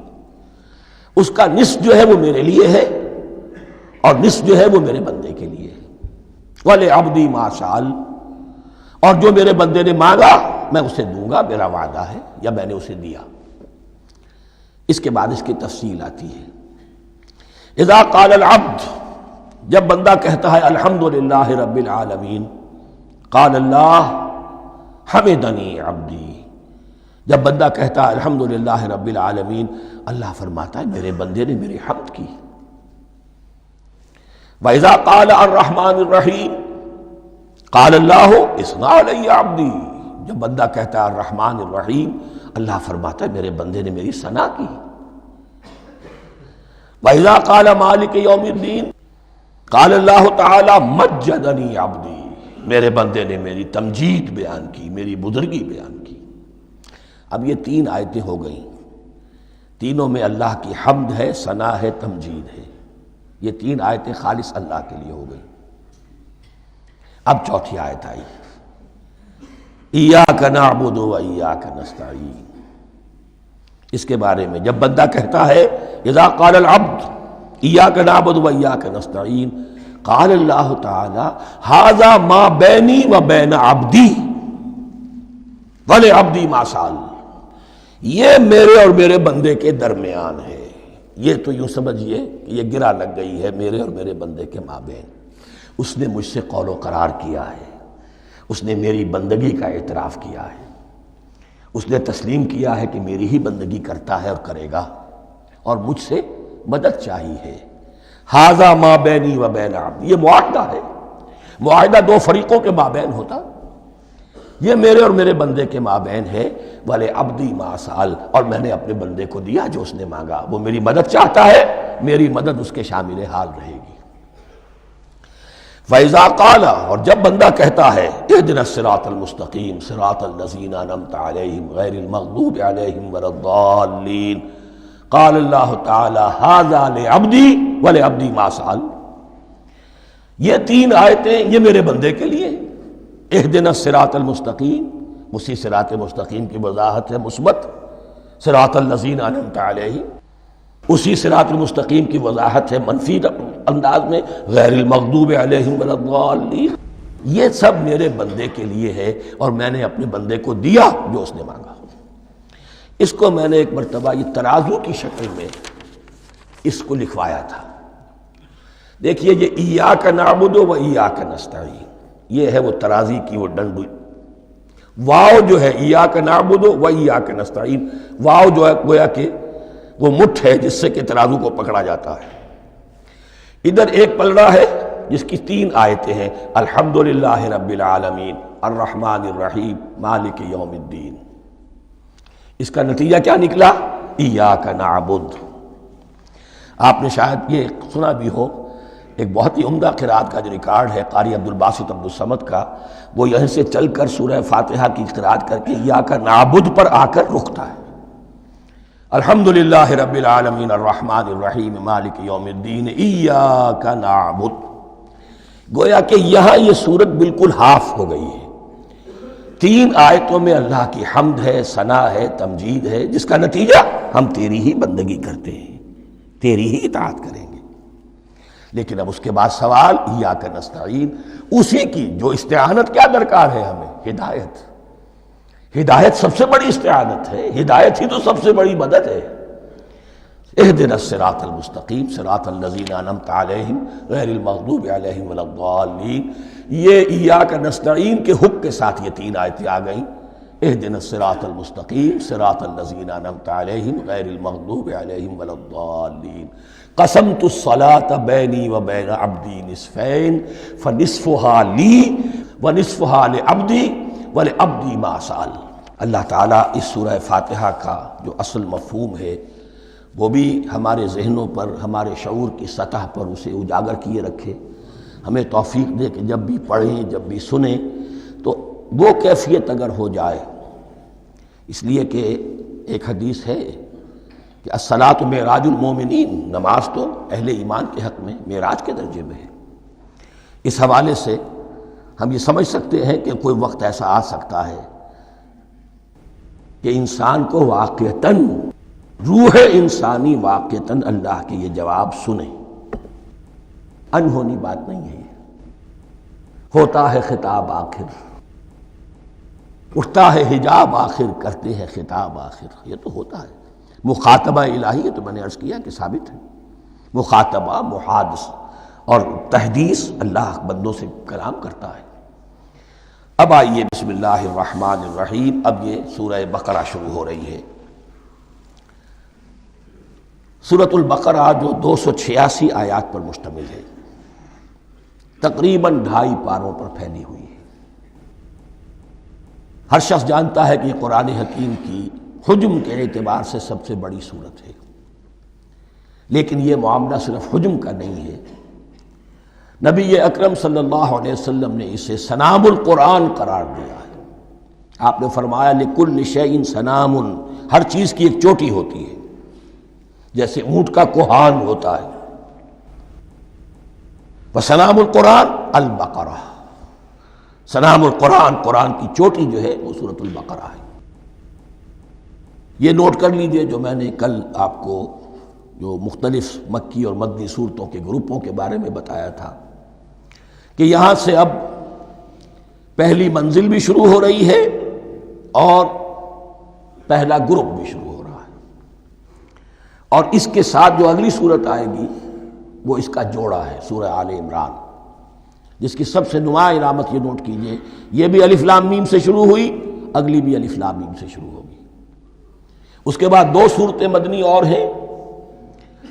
اس کا نصف جو ہے وہ میرے لیے ہے اور نصف جو ہے وہ میرے بندے کے لیے ہے، وَلِعَبْدِي مَا سَأَلَ، اور جو میرے بندے نے مانگا میں اسے دوں گا، میرا وعدہ ہے یا میں نے اسے دیا۔ اس کے بعد اس کی تفصیل آتی ہے، اذا قال العبد، جب بندہ کہتا ہے الحمدللہ رب العالمین، قال اللہ حمدنی عبدی، جب بندہ کہتا ہے الحمدللہ رب العالمین، اللہ فرماتا ہے میرے بندے نے میری حمد کی۔ وَإِذَا قَالَ الرَّحْمَنِ الرَّحِيمِ قَالَ اللَّهُ اثْنَى عَلَيَّ عَبْدِي، جب بندہ کہتا ہے الرحمن الرحیم، اللہ فرماتا ہے میرے بندے نے میری ثنا کی۔ وَإِذَا قَالَ مَالِكِ يَوْمِ الدِّينِ قَالَ اللَّهُ تَعَالَى مَجَّدَنِي عَبْدِي، میرے بندے نے میری تمجید بیان کی، میری بزرگی بیان کی۔ اب یہ تین آیتیں ہو گئیں، تینوں میں اللہ کی حمد ہے، ثنا ہے، تمجید ہے، یہ تین آیتیں خالص اللہ کے لیے ہو گئیں۔ اب چوتھی آیت آئی، ایاک نعبد و ایاک نستعین، اس کے بارے میں جب بندہ کہتا ہے اذا قال العبد ایاک نعبد و ایاک نستعین، قال اللہ تعالی ھذا ما بینی و بین عبدی ولعبدی ما سأل، یہ میرے اور میرے بندے کے درمیان ہے۔ یہ تو یوں سمجھیے کہ یہ گرہ لگ گئی ہے میرے اور میرے بندے کے مابین، اس نے مجھ سے قول و قرار کیا ہے، اس نے میری بندگی کا اعتراف کیا ہے، اس نے تسلیم کیا ہے کہ میری ہی بندگی کرتا ہے اور کرے گا، اور مجھ سے مدد چاہیے ہے۔ ھذا ما بینی و بین عبدی، یہ معاہدہ ہے، معاہدہ دو فریقوں کے مابین ہوتا، یہ میرے اور میرے بندے کے مابین ہے۔ وَلِعَبْدِي مَا سَأَلَ، اور میں نے اپنے بندے کو دیا جو اس نے مانگا، وہ میری مدد چاہتا ہے، میری مدد اس کے شامل حال رہے گی۔ فَإِذَا قَالَ، اور جب بندہ کہتا ہے اهْدِنَا الصِّرَاطَ الْمُسْتَقِيمَ صِرَاطَ الَّذِينَ أَنْعَمْتَ عَلَيْهِمْ غَيْرِ الْمَغْضُوبِ عَلَيْهِمْ وَلَا الضَّالِّينَ، قَالَ اللَّهُ تَعَالَى هَذَا لِعَبْدِي وَلِعَبْدِي مَا سَأَلَ۔ یہ تین آیتیں یہ میرے بندے کے لیے ہیں۔ اهْدِنَا الصِّرَاطَ الْمُسْتَقِيمَ، اسی صراط مستقیم کی وضاحت ہے مثبت، صراط الذین انعمت علیہم، اسی صراط المستقیم کی وضاحت ہے منفی انداز میں، غیر المغضوب علیہم ولا الضالین۔ یہ سب میرے بندے کے لیے ہے اور میں نے اپنے بندے کو دیا جو اس نے مانگا۔ اس کو میں نے ایک مرتبہ یہ ترازو کی شکل میں اس کو لکھوایا تھا۔ دیکھیے یہ ایاک نعبد و ایاک نستعین، یہ ہے وہ ترازی کی وہ ڈنڈی۔ واو جو ہے ایاک نعبد و ایاک نستعین، واو جو ہے گویا کہ وہ مٹھ ہے جس سے کہ ترازو کو پکڑا جاتا ہے۔ ادھر ایک پلڑا ہے جس کی تین آیتیں ہیں، الحمدللہ رب العالمین الرحمن الرحیم مالک یوم الدین۔ اس کا نتیجہ کیا نکلا؟ ایاک نعبد۔ آپ نے شاید یہ سنا بھی ہو، ایک بہت ہی عمدہ قرات کا جو ریکارڈ ہے قاری عبدالباسط عبدالصمد کا، وہ یہیں سے چل کر سورہ فاتحہ کی قرات کر کے ایاک نعبد پر آ کر رکتا ہے۔ الحمدللہ رب العالمین الرحمن الرحیم مالک یوم الدین ایاک نعبد۔ گویا کہ یہاں یہ صورت بالکل ہاف ہو گئی ہے۔ تین آیتوں میں اللہ کی حمد ہے، ثنا ہے، تمجید ہے، جس کا نتیجہ ہم تیری ہی بندگی کرتے ہیں، تیری ہی اطاعت کریں گے۔ لیکن اب اس کے بعد سوال ایاک نستعین، اسی کی جو استعانت کیا درکار ہے ہمیں؟ ہدایت۔ ہدایت سب سے بڑی استعانت ہے، ہدایت ہی تو سب سے بڑی مدد ہے۔ اهدنا الصراط المستقیم صراط الذین انعمت علیہم غیر المغضوب علیہم ولا الضالین۔ یہ ایاک نستعین کے حکم کے ساتھ یہ تین آیتیں آ گئیں، اهدنا الصراط المستقیم صراط الذین انعمت علیہم غیر المغضوب علیہم ولا الضالین۔ قسمت الصلاة بینی وبین عبدی نصفین فنصفها لی ونصفها لعبدی وَلِعَبْدِي مَا سَأَلَ۔ اللہ تعالیٰ اس سورہ فاتحہ کا جو اصل مفہوم ہے وہ بھی ہمارے ذہنوں پر، ہمارے شعور کی سطح پر اسے اجاگر کیے رکھے، ہمیں توفیق دے کہ جب بھی پڑھیں، جب بھی سنیں تو وہ کیفیت اگر ہو جائے۔ اس لیے کہ ایک حدیث ہے کہ الصلاۃ معراج المومنین، نماز تو اہل ایمان کے حق میں معراج کے درجے میں ہے۔ اس حوالے سے ہم یہ سمجھ سکتے ہیں کہ کوئی وقت ایسا آ سکتا ہے کہ انسان کو واقعتاً، روح انسانی واقعتاً اللہ کے یہ جواب سنے۔ انہونی بات نہیں ہے یہ، ہوتا ہے خطاب آخر، اٹھتا ہے حجاب آخر، کرتے ہیں خطاب آخر، یہ تو ہوتا ہے۔ مخاطبہ الہی، یہ تو میں نے عرض کیا کہ ثابت ہے، مخاطبہ، محادث اور تحدیث، اللہ بندوں سے کلام کرتا ہے۔ اب آئیے بسم اللہ الرحمن الرحیم، اب یہ سورہ بقرہ شروع ہو رہی ہے۔ سورۃ البقرہ جو 286 آیات پر مشتمل ہے، تقریباً 2.5 پاروں پر پھیلی ہوئی ہے۔ ہر شخص جانتا ہے کہ یہ قرآن حکیم کی حجم کے اعتبار سے سب سے بڑی سورت ہے، لیکن یہ معاملہ صرف حجم کا نہیں ہے۔ نبی اکرم صلی اللہ علیہ وسلم نے اسے سنام القرآن قرار دیا ہے۔ آپ نے فرمایا لکل شیء سنام، ہر چیز کی ایک چوٹی ہوتی ہے، جیسے اونٹ کا کوہان ہوتا ہے۔ وسنام القرآن البقرہ، سنام القرآن، قرآن کی چوٹی جو ہے وہ سورۃ البقرہ ہے۔ یہ نوٹ کر لیجئے جو میں نے کل آپ کو جو مختلف مکی اور مدنی صورتوں کے گروپوں کے بارے میں بتایا تھا کہ یہاں سے اب پہلی منزل بھی شروع ہو رہی ہے اور پہلا گروپ بھی شروع ہو رہا ہے، اور اس کے ساتھ جو اگلی صورت آئے گی وہ اس کا جوڑا ہے، سورہ آل عمران، جس کی سب سے نمایاں علامت یہ نوٹ کیجئے، یہ بھی الف لام میم سے شروع ہوئی، اگلی بھی الف لام میم سے شروع ہوگی۔ اس کے بعد 2 صورتیں مدنی اور ہیں،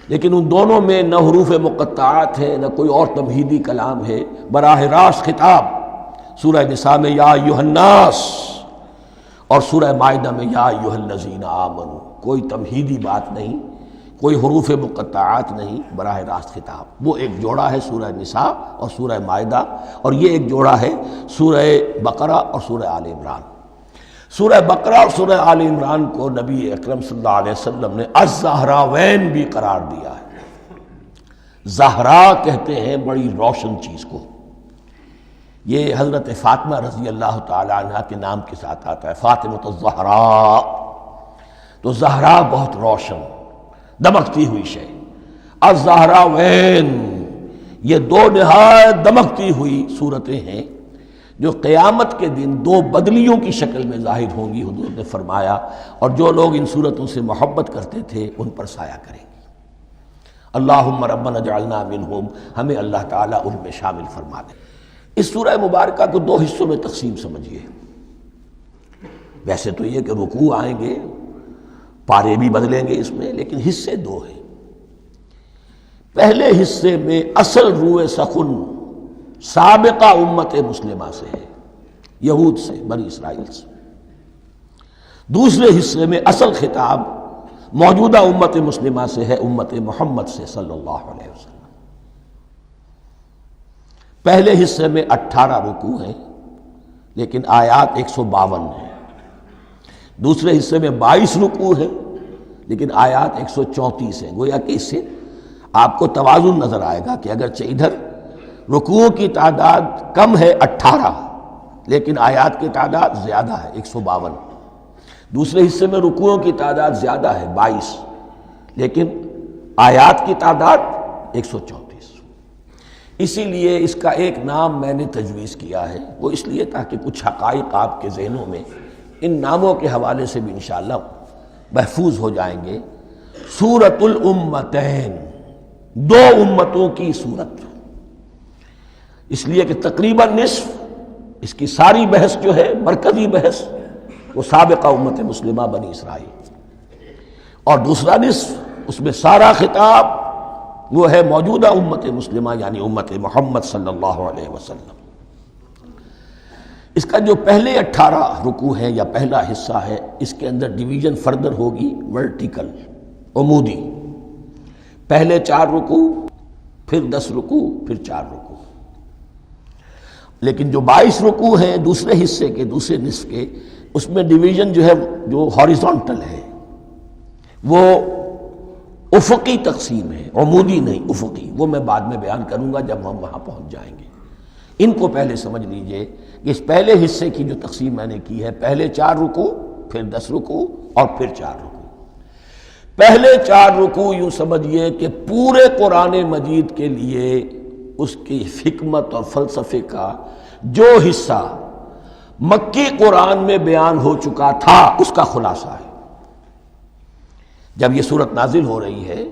لیکن ان دونوں میں نہ حروف مقطعات ہے، نہ کوئی اور تمہیدی کلام ہے، براہ راست خطاب سورہ نساء میں یا ایھا الناس اور سورہ مائدہ میں یا ایھا الذین آمنوا، کوئی تمہیدی بات نہیں کوئی حروف مقطعات نہیں، براہ راست خطاب۔ وہ ایک جوڑا ہے سورہ نساء اور سورہ مائدہ، اور یہ ایک جوڑا ہے سورہ بقرہ اور سورہ آل عمران۔ سورہ بقرہ اور سورہ آل عمران کو نبی اکرم صلی اللہ علیہ وسلم نے الزہراوین بھی قرار دیا ہے۔ زہرا کہتے ہیں بڑی روشن چیز کو۔ یہ حضرت فاطمہ رضی اللہ تعالی عنہ کے نام کے ساتھ آتا ہے، فاطمۃ الزہراء۔ تو زہرا بہت روشن، دمکتی ہوئی شے۔ الزہراوین، یہ دو نہایت دمکتی ہوئی صورتیں ہیں جو قیامت کے دن دو بدلیوں کی شکل میں ظاہر ہوں گی، حضور نے فرمایا، اور جو لوگ ان صورتوں سے محبت کرتے تھے ان پر سایہ کریں گے۔ اللہم ربنا اجعلنا منہم، ہمیں اللہ تعالیٰ ان میں شامل فرما دے۔ اس سورہ مبارکہ کو دو حصوں میں تقسیم سمجھیے۔ ویسے تو یہ کہ رکوع آئیں گے، پارے بھی بدلیں گے اس میں، لیکن حصے دو ہیں۔ پہلے حصے میں اصل روئے سخن سابقہ امت مسلمہ سے ہے، یہود سے، بنی اسرائیل سے۔ دوسرے حصے میں اصل خطاب موجودہ امت مسلمہ سے ہے، امت محمد سے صلی اللہ علیہ وسلم۔ پہلے حصے میں 18 رکوع ہیں لیکن آیات 152 ہیں۔ دوسرے حصے میں 22 رکوع ہیں لیکن آیات 134 ہیں۔ گویا کہ اس سے آپ کو توازن نظر آئے گا کہ اگرچہ ادھر رکوعوں کی تعداد کم ہے 18 لیکن آیات کی تعداد زیادہ ہے 152۔ دوسرے حصے میں رکوعوں کی تعداد زیادہ ہے 22 لیکن آیات کی تعداد 134۔ اسی لیے اس کا ایک نام میں نے تجویز کیا ہے، وہ اس لیے تاکہ کچھ حقائق آپ کے ذہنوں میں ان ناموں کے حوالے سے بھی انشاءاللہ محفوظ ہو جائیں گے۔ سورۃ الامتین، دو امتوں کی صورت، اس لیے کہ تقریباً نصف اس کی ساری بحث جو ہے، مرکزی بحث، وہ سابقہ امت مسلمہ بنی اسرائیل، اور دوسرا نصف اس میں سارا خطاب وہ ہے موجودہ امت مسلمہ یعنی امت محمد صلی اللہ علیہ وسلم۔ اس کا جو پہلے 18 رکوع ہیں یا پہلا حصہ ہے، اس کے اندر ڈویژن فردر ہوگی ورٹیکل، عمودی۔ پہلے 4 رکوع، پھر 10 رکوع، پھر 4 رکوع۔ لیکن جو 22 رکوع ہیں دوسرے حصے کے، دوسرے نصف کے، اس میں ڈویژن جو ہے جو ہاریزونٹل ہے، وہ افقی تقسیم ہے، عمودی نہیں، افقی۔ وہ میں بعد میں بیان کروں گا جب ہم وہاں پہنچ جائیں گے۔ ان کو پہلے سمجھ لیجئے کہ اس پہلے حصے کی جو تقسیم میں نے کی ہے، پہلے 4 رکوع، پھر 10 رکوع اور پھر 4 رکوع۔ پہلے 4 رکوع یوں سمجھیے کہ پورے قرآن مجید کے لیے اس کی حکمت اور فلسفے کا جو حصہ مکی قرآن میں بیان ہو چکا تھا اس کا خلاصہ ہے۔ جب یہ صورت نازل ہو رہی ہے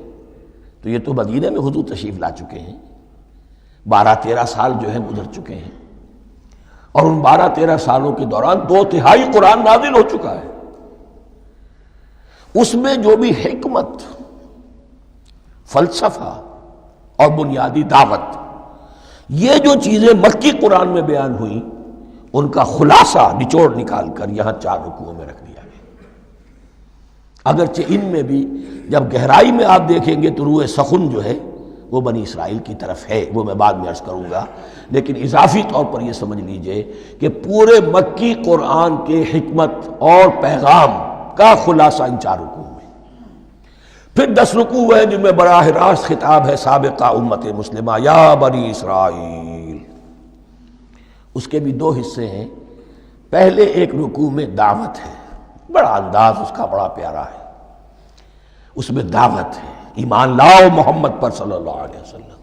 تو یہ تو مدینہ میں حضور تشریف لا چکے ہیں، 12-13 سال جو ہے گزر چکے ہیں، اور ان 12-13 سالوں کے دوران 2/3 قرآن نازل ہو چکا ہے۔ اس میں جو بھی حکمت، فلسفہ اور بنیادی دعوت، یہ جو چیزیں مکی قرآن میں بیان ہوئیں، ان کا خلاصہ نچوڑ نکال کر یہاں 4 رکوعوں میں رکھ دیا گیا۔ اگرچہ ان میں بھی جب گہرائی میں آپ دیکھیں گے تو روح سخن جو ہے وہ بنی اسرائیل کی طرف ہے، وہ میں بعد میں عرض کروں گا، لیکن اضافی طور پر یہ سمجھ لیجئے کہ پورے مکی قرآن کے حکمت اور پیغام کا خلاصہ ان 4 رکوعوں میں۔ پھر 10 رکوع ہیں جن میں براہ راست خطاب ہے سابقہ امت مسلمہ، یا بنی اسرائیل۔ اس کے بھی 2 حصے ہیں۔ پہلے ایک رکوع میں دعوت ہے، بڑا انداز اس کا بڑا پیارا ہے، اس میں دعوت ہے، ایمان لاؤ محمد پر صلی اللہ علیہ وسلم۔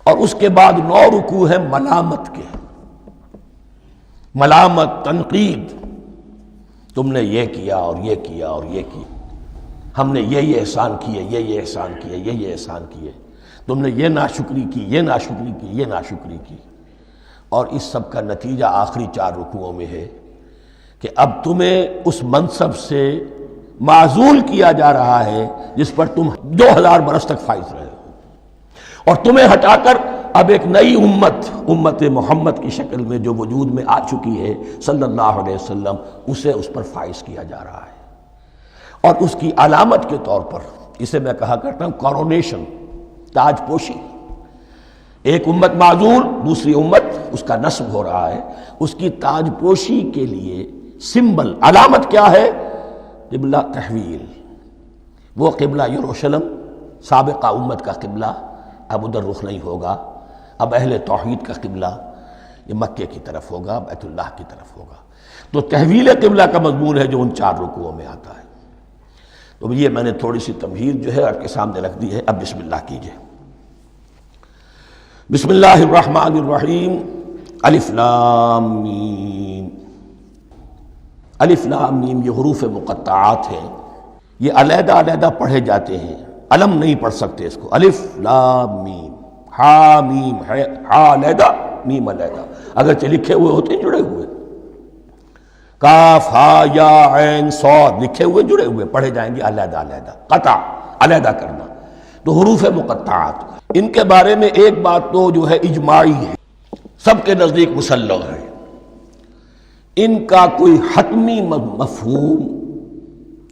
اور اس کے بعد 9 رکوع ہیں ملامت کے، ملامت، تنقید، تم نے یہ کیا اور یہ کیا اور یہ کیا، ہم نے یہ احسان کیے، یہ احسان کیے، یہ احسان کیے، تم نے یہ ناشکری کی، یہ ناشکری کی، یہ ناشکری کی۔ اور اس سب کا نتیجہ آخری 4 رکوعوں میں ہے کہ اب تمہیں اس منصب سے معزول کیا جا رہا ہے جس پر تم 2000 برس تک فائز رہے ہو، اور تمہیں ہٹا کر اب ایک نئی امت، امت محمد کی شکل میں جو وجود میں آ چکی ہے صلی اللہ علیہ وسلم، اسے اس پر فائز کیا جا رہا ہے۔ اور اس کی علامت کے طور پر اسے میں کہا کرتا ہوں کورونیشن، تاج پوشی. ایک امت معذور، دوسری امت اس کا نسب ہو رہا ہے، اس کی تاج پوشی کے لیے سمبل، علامت کیا ہے؟ قبلہ تحویل. وہ قبلہ یروشلم سابقہ امت کا قبلہ اب ادھر رخ نہیں ہوگا، اب اہل توحید کا قبلہ یہ مکے کی طرف ہوگا، بیت اللہ کی طرف ہوگا. تو تحویل قبلہ کا مضمون ہے جو ان 4 رکوعوں میں آتا ہے. تو یہ میں نے تھوڑی سی تمہید جو ہے آپ کے سامنے رکھ دی ہے. اب بسم اللہ کیجئے. بسم اللہ الرحمن الرحیم. الف لام میم. الف لام میم یہ حروف مقطعات ہیں، یہ علیحدہ علیحدہ پڑھے جاتے ہیں، علم نہیں پڑھ سکتے اس کو. الف لام میم، ہا میم ہے، ہا علیحدہ میم علیحدہ، اگرچہ لکھے ہوئے ہوتے ہیں جڑے ہوئے. کاف ہا یا عین صاد لکھے ہوئے جڑے ہوئے، پڑھے جائیں گے علیحدہ علیحدہ. قطع علیحدہ کرنا. تو حروف مقطعات، ان کے بارے میں ایک بات تو جو ہے اجماعی ہے، سب کے نزدیک مسلم ہے. ان کا کوئی حتمی مفہوم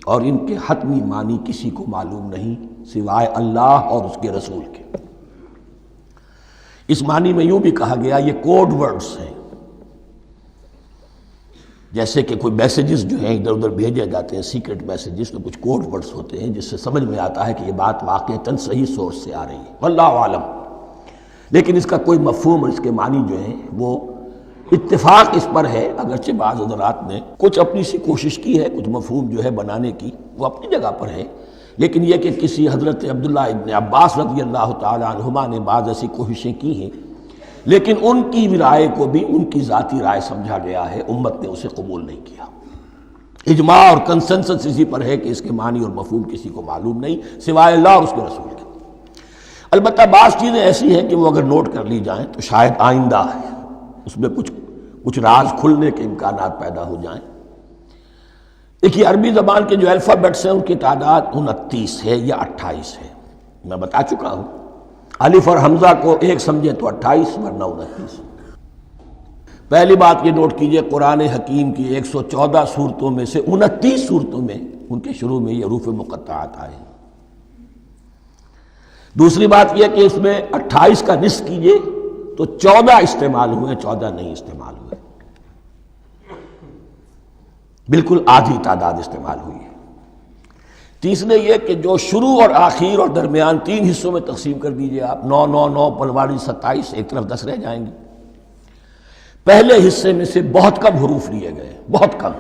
اور ان کے حتمی معنی کسی کو معلوم نہیں سوائے اللہ اور اس کے رسول کے. اس معنی میں یوں بھی کہا گیا یہ کوڈ ورڈز ہیں، جیسے کہ کوئی میسیجز جو ہیں ادھر ادھر بھیجے جاتے ہیں، سیکرٹ میسیجز، تو کچھ کوڈ ورڈز ہوتے ہیں جس سے سمجھ میں آتا ہے کہ یہ بات واقعتاً صحیح سورس سے آ رہی ہے، واللہ عالم. لیکن اس کا کوئی مفہوم اور اس کے معنی جو ہیں وہ اتفاق اس پر ہے، اگرچہ بعض حضرات نے کچھ اپنی سی کوشش کی ہے، کچھ مفہوم جو ہے بنانے کی، وہ اپنی جگہ پر ہے. لیکن یہ کہ کسی حضرت عبداللہ ابن عباس رضی اللہ تعالی عنہما نے بعض ایسی کوششیں کی ہیں، لیکن ان کی رائے کو بھی ان کی ذاتی رائے سمجھا گیا ہے، امت نے اسے قبول نہیں کیا. اجماع اور کنسنسس اسی پر ہے کہ اس کے معنی اور مفہوم کسی کو معلوم نہیں سوائے اللہ اور اس کے رسول کے. البتہ بعض چیزیں ایسی ہیں کہ وہ اگر نوٹ کر لی جائیں تو شاید آئندہ ہے اس میں کچھ راز کھلنے کے امکانات پیدا ہو جائیں. دیکھیے عربی زبان کے جو الفابیٹس ہیں ان کی تعداد 29 ہے یا 28 ہے، میں بتا چکا ہوں. الف اور حمزہ کو ایک سمجھیں تو 28 ورنہ 29. پہلی بات یہ نوٹ کیجئے قرآن حکیم کی 114 صورتوں میں سے 29 صورتوں میں ان کے شروع میں یہ حروف مقطعات آئے ہیں. دوسری بات یہ کہ اس میں 28 کا نصف کیجئے تو 14 استعمال ہوئے، 14 نہیں استعمال ہوئے، بالکل آدھی تعداد استعمال ہوئی ہے. تیسرے یہ کہ جو شروع اور آخر اور درمیان 3 حصوں میں تقسیم کر دیجئے آپ، 9 9 9 پلواڑی 27، ایک طرف 10 رہ جائیں گے. پہلے حصے میں سے بہت کم حروف لیے گئے، بہت کم.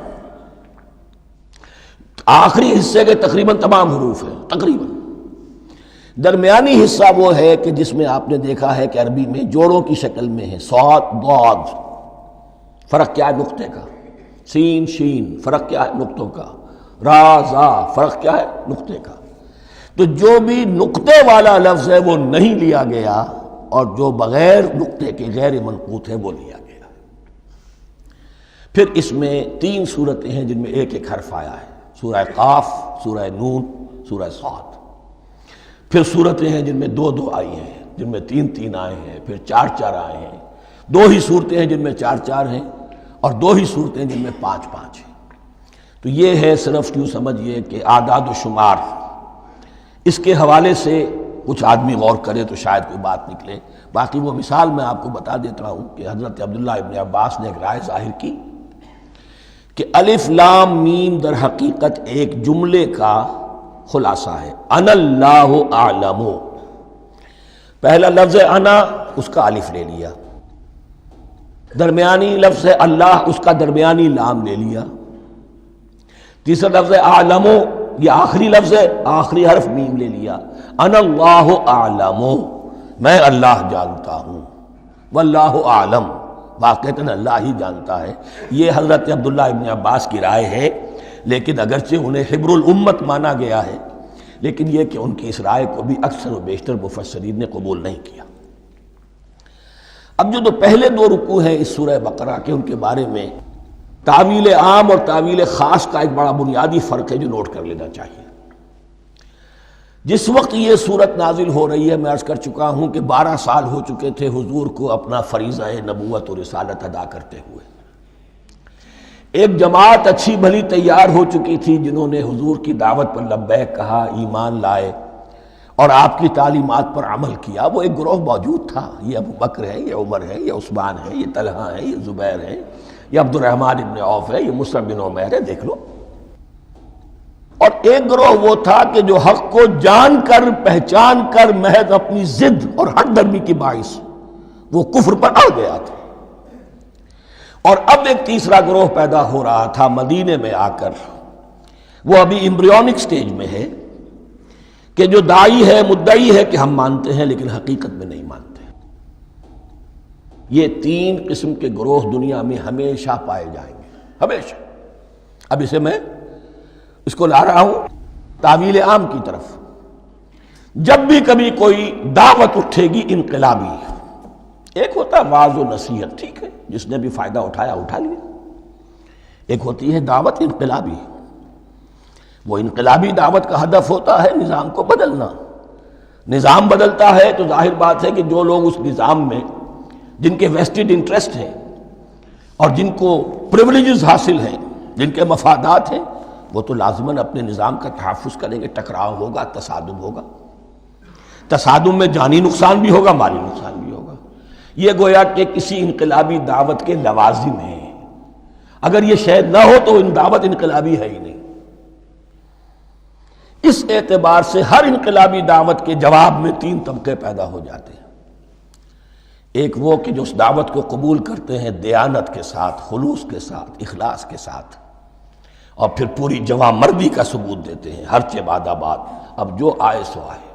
آخری حصے کے تقریباً تمام حروف ہیں تقریباً. درمیانی حصہ وہ ہے کہ جس میں آپ نے دیکھا ہے کہ عربی میں جوڑوں کی شکل میں ہے، صاد ضاد، فرق کیا ہے نقطے کا، سین شین فرق کیا ہے نقطوں کا، را زا فرق کیا ہے نقطے کا. تو جو بھی نقطے والا لفظ ہے وہ نہیں لیا گیا، اور جو بغیر نقطے کے غیر منقوط ہے وہ لیا گیا. پھر اس میں 3 صورتیں ہیں جن میں ایک ایک حرف آیا ہے، سورہ قاف، سورہ نون، سورہ صاد. پھر صورتیں ہیں جن میں 2 2 آئی ہیں، جن میں 3 3 آئے ہیں، پھر 4 4 آئے ہیں. 2 ہی صورتیں ہیں جن میں 4 4 ہیں، اور 2 ہی صورتیں جن میں 5 5 ہیں. تو یہ ہے صرف کیوں سمجھیے کہ اعداد و شمار. اس کے حوالے سے کچھ آدمی غور کرے تو شاید کوئی بات نکلے. باقی وہ مثال میں آپ کو بتا دیتا ہوں کہ حضرت عبداللہ ابن عباس نے ایک رائے ظاہر کی کہ الف لام میم در حقیقت ایک جملے کا خلاصہ ہے. انا اللہ اعلم، پہلا لفظ انا اس کا الف لے لیا، درمیانی لفظ اللہ اس کا درمیانی لام لے لیا، تیسرا لفظ اعلم یہ آخری لفظ ہے، آخری حرف میم لے لیا. انا اللہ اعلم، میں اللہ جانتا ہوں، واللہ اعلم، واقعتاً اللہ ہی جانتا ہے. یہ حضرت عبداللہ ابن عباس کی رائے ہے، لیکن اگرچہ انہیں حبر الامت مانا گیا ہے، لیکن یہ کہ ان کی اس رائے کو بھی اکثر و بیشتر مفسرین نے قبول نہیں کیا. اب جو پہلے 2 رکوع ہیں اس سورہ بقرہ کے، ان کے بارے میں تعویل عام اور تعویل خاص کا ایک بڑا بنیادی فرق ہے جو نوٹ کر لینا چاہیے. جس وقت یہ صورت نازل ہو رہی ہے، میں عرض کر چکا ہوں کہ 12 سال ہو چکے تھے حضور کو اپنا فریضہ نبوت و رسالت ادا کرتے ہوئے. ایک جماعت اچھی بھلی تیار ہو چکی تھی جنہوں نے حضور کی دعوت پر لبیک کہا، ایمان لائے اور آپ کی تعلیمات پر عمل کیا۔ وہ ایک گروہ موجود تھا، یہ ابو بکر ہے، یہ عمر ہے، یہ عثمان ہے، یہ طلحہ ہے، یہ زبیر ہے، یہ عبد الرحمن ابن عوف ہے، یہ مصعب بن عمیر ہے، دیکھ لو۔ اور ایک گروہ وہ تھا کہ جو حق کو جان کر پہچان کر محض اپنی ضد اور ہٹ درمی کی باعث وہ کفر پر اڑ گیا تھا۔ اور اب ایک تیسرا گروہ پیدا ہو رہا تھا مدینے میں آ کر، وہ ابھی ایمبریونک سٹیج میں ہے، کہ جو داعی ہے، مدعی ہے کہ ہم مانتے ہیں لیکن حقیقت میں نہیں مانتے۔ یہ تین قسم کے گروہ دنیا میں ہمیشہ پائے جائیں گے، ہمیشہ۔ اب اسے میں اس کو لا رہا ہوں تعویل عام کی طرف۔ جب بھی کبھی کوئی دعوت اٹھے گی انقلابی، ایک ہوتا ہے وعظ و نصیحت، ٹھیک ہے، جس نے بھی فائدہ اٹھایا اٹھا لیا۔ ایک ہوتی ہے دعوت انقلابی، وہ انقلابی دعوت کا ہدف ہوتا ہے نظام کو بدلنا۔ نظام بدلتا ہے تو ظاہر بات ہے کہ جو لوگ اس نظام میں جن کے ویسٹڈ انٹرسٹ ہیں اور جن کو پریولیجز حاصل ہیں، جن کے مفادات ہیں، وہ تو لازماً اپنے نظام کا تحفظ کریں گے۔ ٹکراؤ ہوگا، تصادم ہوگا، تصادم میں جانی نقصان بھی ہوگا، مالی نقصان بھی ہوگا۔ یہ گویا کہ کسی انقلابی دعوت کے لوازم ہیں۔ اگر یہ شے نہ ہو تو دعوت انقلابی ہے ہی نہیں۔ اس اعتبار سے ہر انقلابی دعوت کے جواب میں تین طبقے پیدا ہو جاتے ہیں۔ ایک وہ کہ جو اس دعوت کو قبول کرتے ہیں دیانت کے ساتھ، خلوص کے ساتھ، اخلاص کے ساتھ، اور پھر پوری جواں مردی کا ثبوت دیتے ہیں، ہر چہ بعد آباد، اب جو آئے سو آئے،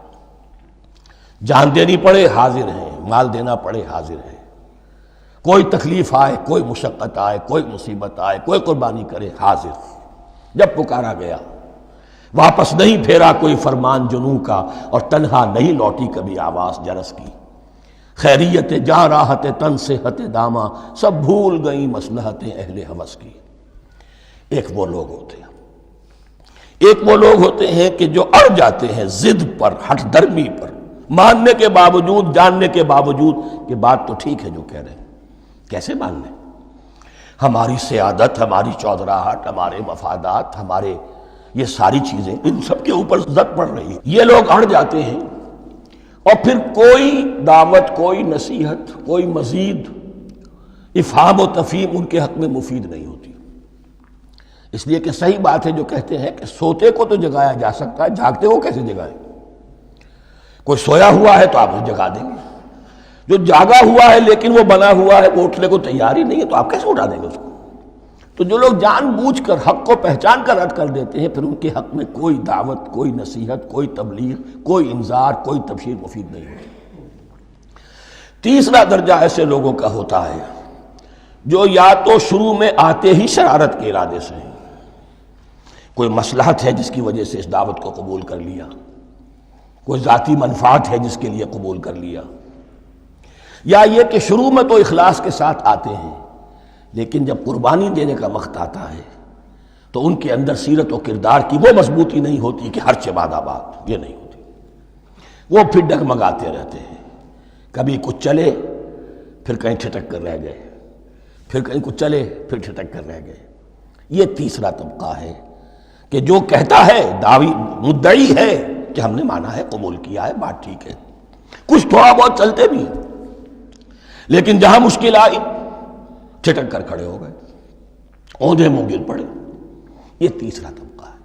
جان دینی پڑے حاضر ہیں، مال دینا پڑے حاضر ہیں، کوئی تکلیف آئے، کوئی مشقت آئے، کوئی مصیبت آئے، کوئی قربانی کرے، حاضر۔ جب پکارا گیا، واپس نہیں پھیرا کوئی فرمان جنوں کا، اور تنہا نہیں لوٹی کبھی آواز جرس کی۔ خیریت جاں راحت تن صحت داماں، سب بھول گئیں مصلحت اہل ہوس کی۔ ایک وہ لوگ ہوتے ہیں، ایک وہ لوگ ہوتے ہیں کہ جو اڑ جاتے ہیں ضد پر، ہٹ درمی پر، ماننے کے باوجود، جاننے کے باوجود کہ بات تو ٹھیک ہے جو کہہ رہے ہیں، کیسے مان لیں؟ ہماری سیادت، ہماری چودراہٹ، ہمارے مفادات، ہمارے یہ ساری چیزیں، ان سب کے اوپر زد پڑ رہی ہے۔ یہ لوگ اڑ جاتے ہیں، اور پھر کوئی دعوت، کوئی نصیحت، کوئی مزید افہام و تفہیم ان کے حق میں مفید نہیں ہوتی۔ اس لیے کہ صحیح بات ہے جو کہتے ہیں کہ سوتے کو تو جگایا جا سکتا ہے، جاگتے کو کیسے جگائیں؟ کوئی سویا ہوا ہے تو آپ اسے جگا دیں گے، جو جاگا ہوا ہے لیکن وہ بنا ہوا ہے، وہ اٹھنے کو تیار ہی نہیں ہے، تو آپ کیسے اٹھا دیں گے اس کو؟ تو جو لوگ جان بوجھ کر حق کو پہچان کر رد کر دیتے ہیں، پھر ان کے حق میں کوئی دعوت، کوئی نصیحت، کوئی تبلیغ، کوئی انذار، کوئی تبشیر مفید نہیں ہوتی۔ تیسرا درجہ ایسے لوگوں کا ہوتا ہے جو یا تو شروع میں آتے ہی شرارت کے ارادے سے ہیں، کوئی مصلحت ہے جس کی وجہ سے اس دعوت کو قبول کر لیا، کوئی ذاتی منفعت ہے جس کے لیے قبول کر لیا، یا یہ کہ شروع میں تو اخلاص کے ساتھ آتے ہیں لیکن جب قربانی دینے کا وقت آتا ہے تو ان کے اندر سیرت و کردار کی وہ مضبوطی نہیں ہوتی کہ ہر چہ بعد آباد، یہ نہیں ہوتی، وہ پھر ڈگمگاتے رہتے ہیں، کبھی کچھ چلے پھر کہیں ٹھٹک کر رہ گئے، پھر کہیں کچھ چلے پھر ٹھٹک کر رہ گئے۔ یہ تیسرا طبقہ ہے کہ جو کہتا ہے، دعوی مدعی ہے کہ ہم نے مانا ہے، قبول کیا ہے، بات ٹھیک ہے، کچھ تھوڑا بہت چلتے بھی ہیں، لیکن جہاں مشکل آئی ٹھٹک کر کھڑے ہو گئے، اوندھے منہ گر پڑے۔ یہ تیسرا طبقہ ہے۔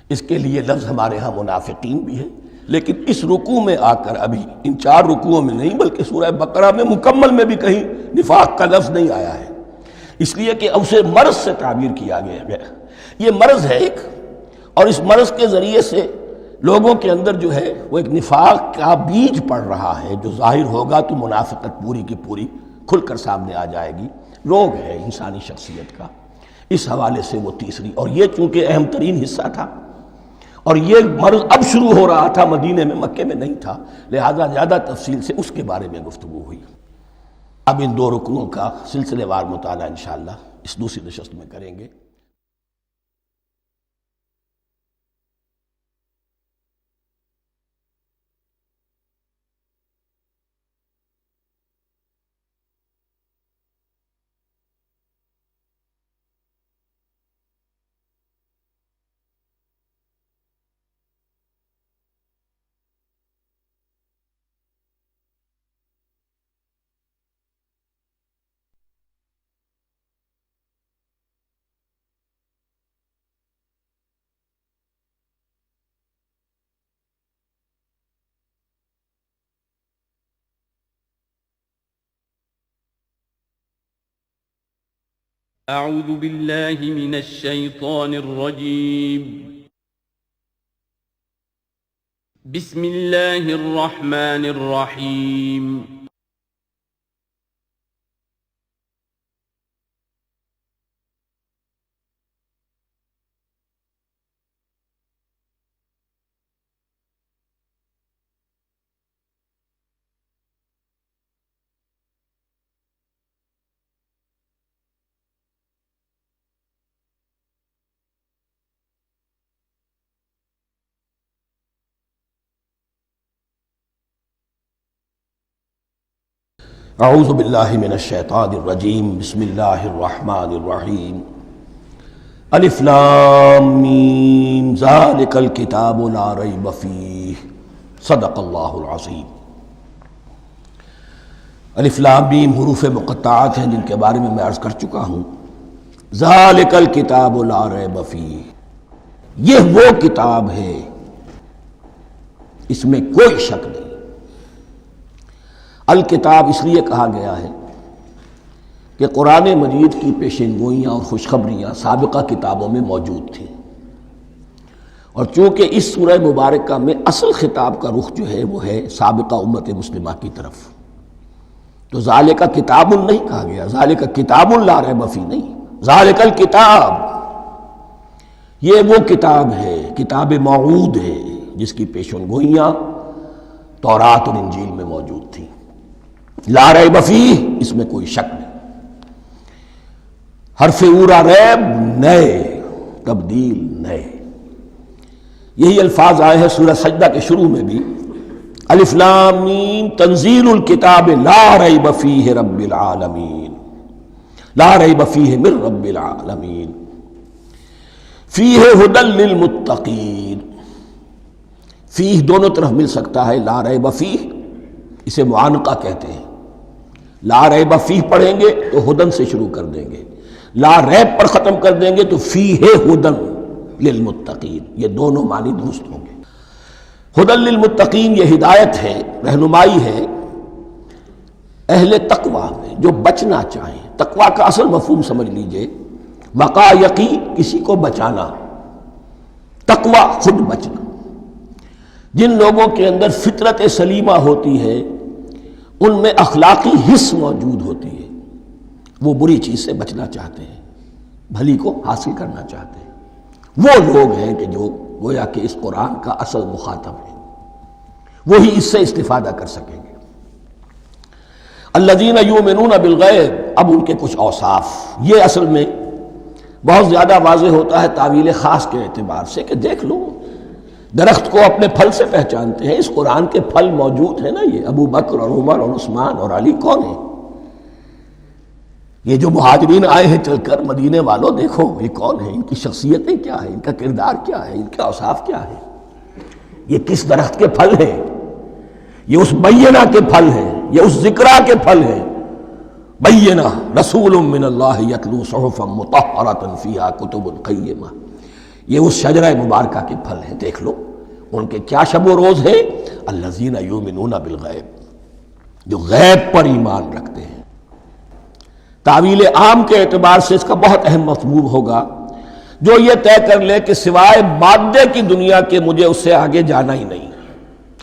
اس کے لیے لفظ ہمارے ہاں منافقین بھی ہے، لیکن اس رکوع میں آ کر، ابھی ان 4 رکوعوں میں نہیں بلکہ سورہ بقرہ میں مکمل میں بھی کہیں نفاق کا لفظ نہیں آیا ہے، اس لیے کہ اسے مرض سے تعبیر کیا گیا۔ یہ مرض ہے ایک، اور اس مرض کے ذریعے سے لوگوں کے اندر جو ہے وہ ایک نفاق کا بیج پڑ رہا ہے، جو ظاہر ہوگا تو منافقت پوری کی پوری کھل کر سامنے آ جائے گی۔ روگ ہے انسانی شخصیت کا، اس حوالے سے وہ تیسری، اور یہ چونکہ اہم ترین حصہ تھا، اور یہ مرض اب شروع ہو رہا تھا مدینے میں، مکے میں نہیں تھا، لہذا زیادہ تفصیل سے اس کے بارے میں گفتگو ہوئی۔ اب ان 2 رکنوں کا سلسلے وار مطالعہ انشاءاللہ اس دوسری نشست میں کریں گے۔ أعوذ بالله من الشيطان الرجيم. بسم الله الرحمن الرحيم. اعوذ باللہ من الشیطان الرجیم بسم اللہ الرحمن الرحیم الف لام میم ذالک الکتاب لا ریب فیہ صدق اللہ العظیم۔ الف لام میم حروف مقطعات ہیں جن کے بارے میں عرض کر چکا ہوں۔ ذالک الکتاب لا ریب فیہ، یہ وہ کتاب ہے اس میں کوئی شک نہیں۔ الکتاب اس لیے کہا گیا ہے کہ قرآن مجید کی پیشین گوئیاں اور خوشخبریاں سابقہ کتابوں میں موجود تھیں، اور چونکہ اس سورہ مبارکہ میں اصل خطاب کا رخ جو ہے وہ ہے سابقہ امت مسلمہ کی طرف، تو ذالک کتاب نہیں کہا گیا، ذالک کتاب لا ریب فیہ نہیں، ذالک الکتاب، یہ وہ کتاب ہے، کتاب موعود ہے جس کی پیشین گوئیاں تورات اور انجیل میں موجود تھیں۔ لا ریب فیہ، اس میں کوئی شک نہیں۔ حرف اورا ریب، نئے، تبدیل، نئے، یہی الفاظ آئے ہیں سورہ سجدہ کے شروع میں بھی، الف لام میم تنزیل الکتاب لا ریب فیہ رب العالمین، لا ریب فیہ من رب العالمین، فیہ ھدی للمتقین۔ فیہ دونوں طرف مل سکتا ہے، لا ریب فیہ اسے معانقہ کہتے ہیں، لا ریب فیہ پڑھیں گے تو ہدن سے شروع کر دیں گے، لا ریب پر ختم کر دیں گے تو فیہ ہدن للمتقین، یہ دونوں معنی درست ہوں گے۔ ہدن للمتقین یہ ہدایت ہے، رہنمائی ہے اہل تقویٰ میں جو بچنا چاہیں۔ تقویٰ کا اصل مفہوم سمجھ لیجئے، وقاء یقین، کسی کو بچانا، تقویٰ خود بچنا۔ جن لوگوں کے اندر فطرت سلیمہ ہوتی ہے ان میں اخلاقی حس موجود ہوتی ہے، وہ بری چیز سے بچنا چاہتے ہیں، بھلی کو حاصل کرنا چاہتے ہیں، وہ لوگ ہیں کہ جو گویا کہ اس قرآن کا اصل مخاطب ہے، وہی اس سے استفادہ کر سکیں گے۔ الذین یؤمنون بالغیب، اب ان کے کچھ اوصاف، یہ اصل میں بہت زیادہ واضح ہوتا ہے تعویل خاص کے اعتبار سے کہ دیکھ لو درخت کو اپنے پھل سے پہچانتے ہیں، اس قرآن کے پھل موجود ہیں نا، یہ ابو بکر اور عمر اور عثمان اور علی کون ہیں؟ یہ جو مہاجرین آئے ہیں چل کر، مدینے والوں دیکھو یہ کون ہیں، ان کی شخصیتیں کیا ہیں، ان کا کردار کیا ہے، ان کے اوصاف کیا ہے، یہ کس درخت کے پھل ہیں، یہ اس بینہ کے پھل ہیں، یہ اس ذکرہ کے پھل ہیں۔ بینہ رسول من اللہ یتلو صحفا مطہرۃ فیہا کتب قیمہ، یہ اس شجرہ مبارکہ کے پھل ہیں، دیکھ لو ان کے کیا شب و روز ہے۔ الذین یؤمنون بالغیب، جو غیب پر ایمان رکھتے ہیں۔ تعویل عام کے اعتبار سے اس کا بہت اہم مفہوم ہوگا، جو یہ طے کر لے کہ سوائے مادے کی دنیا کے مجھے اس سے آگے جانا ہی نہیں،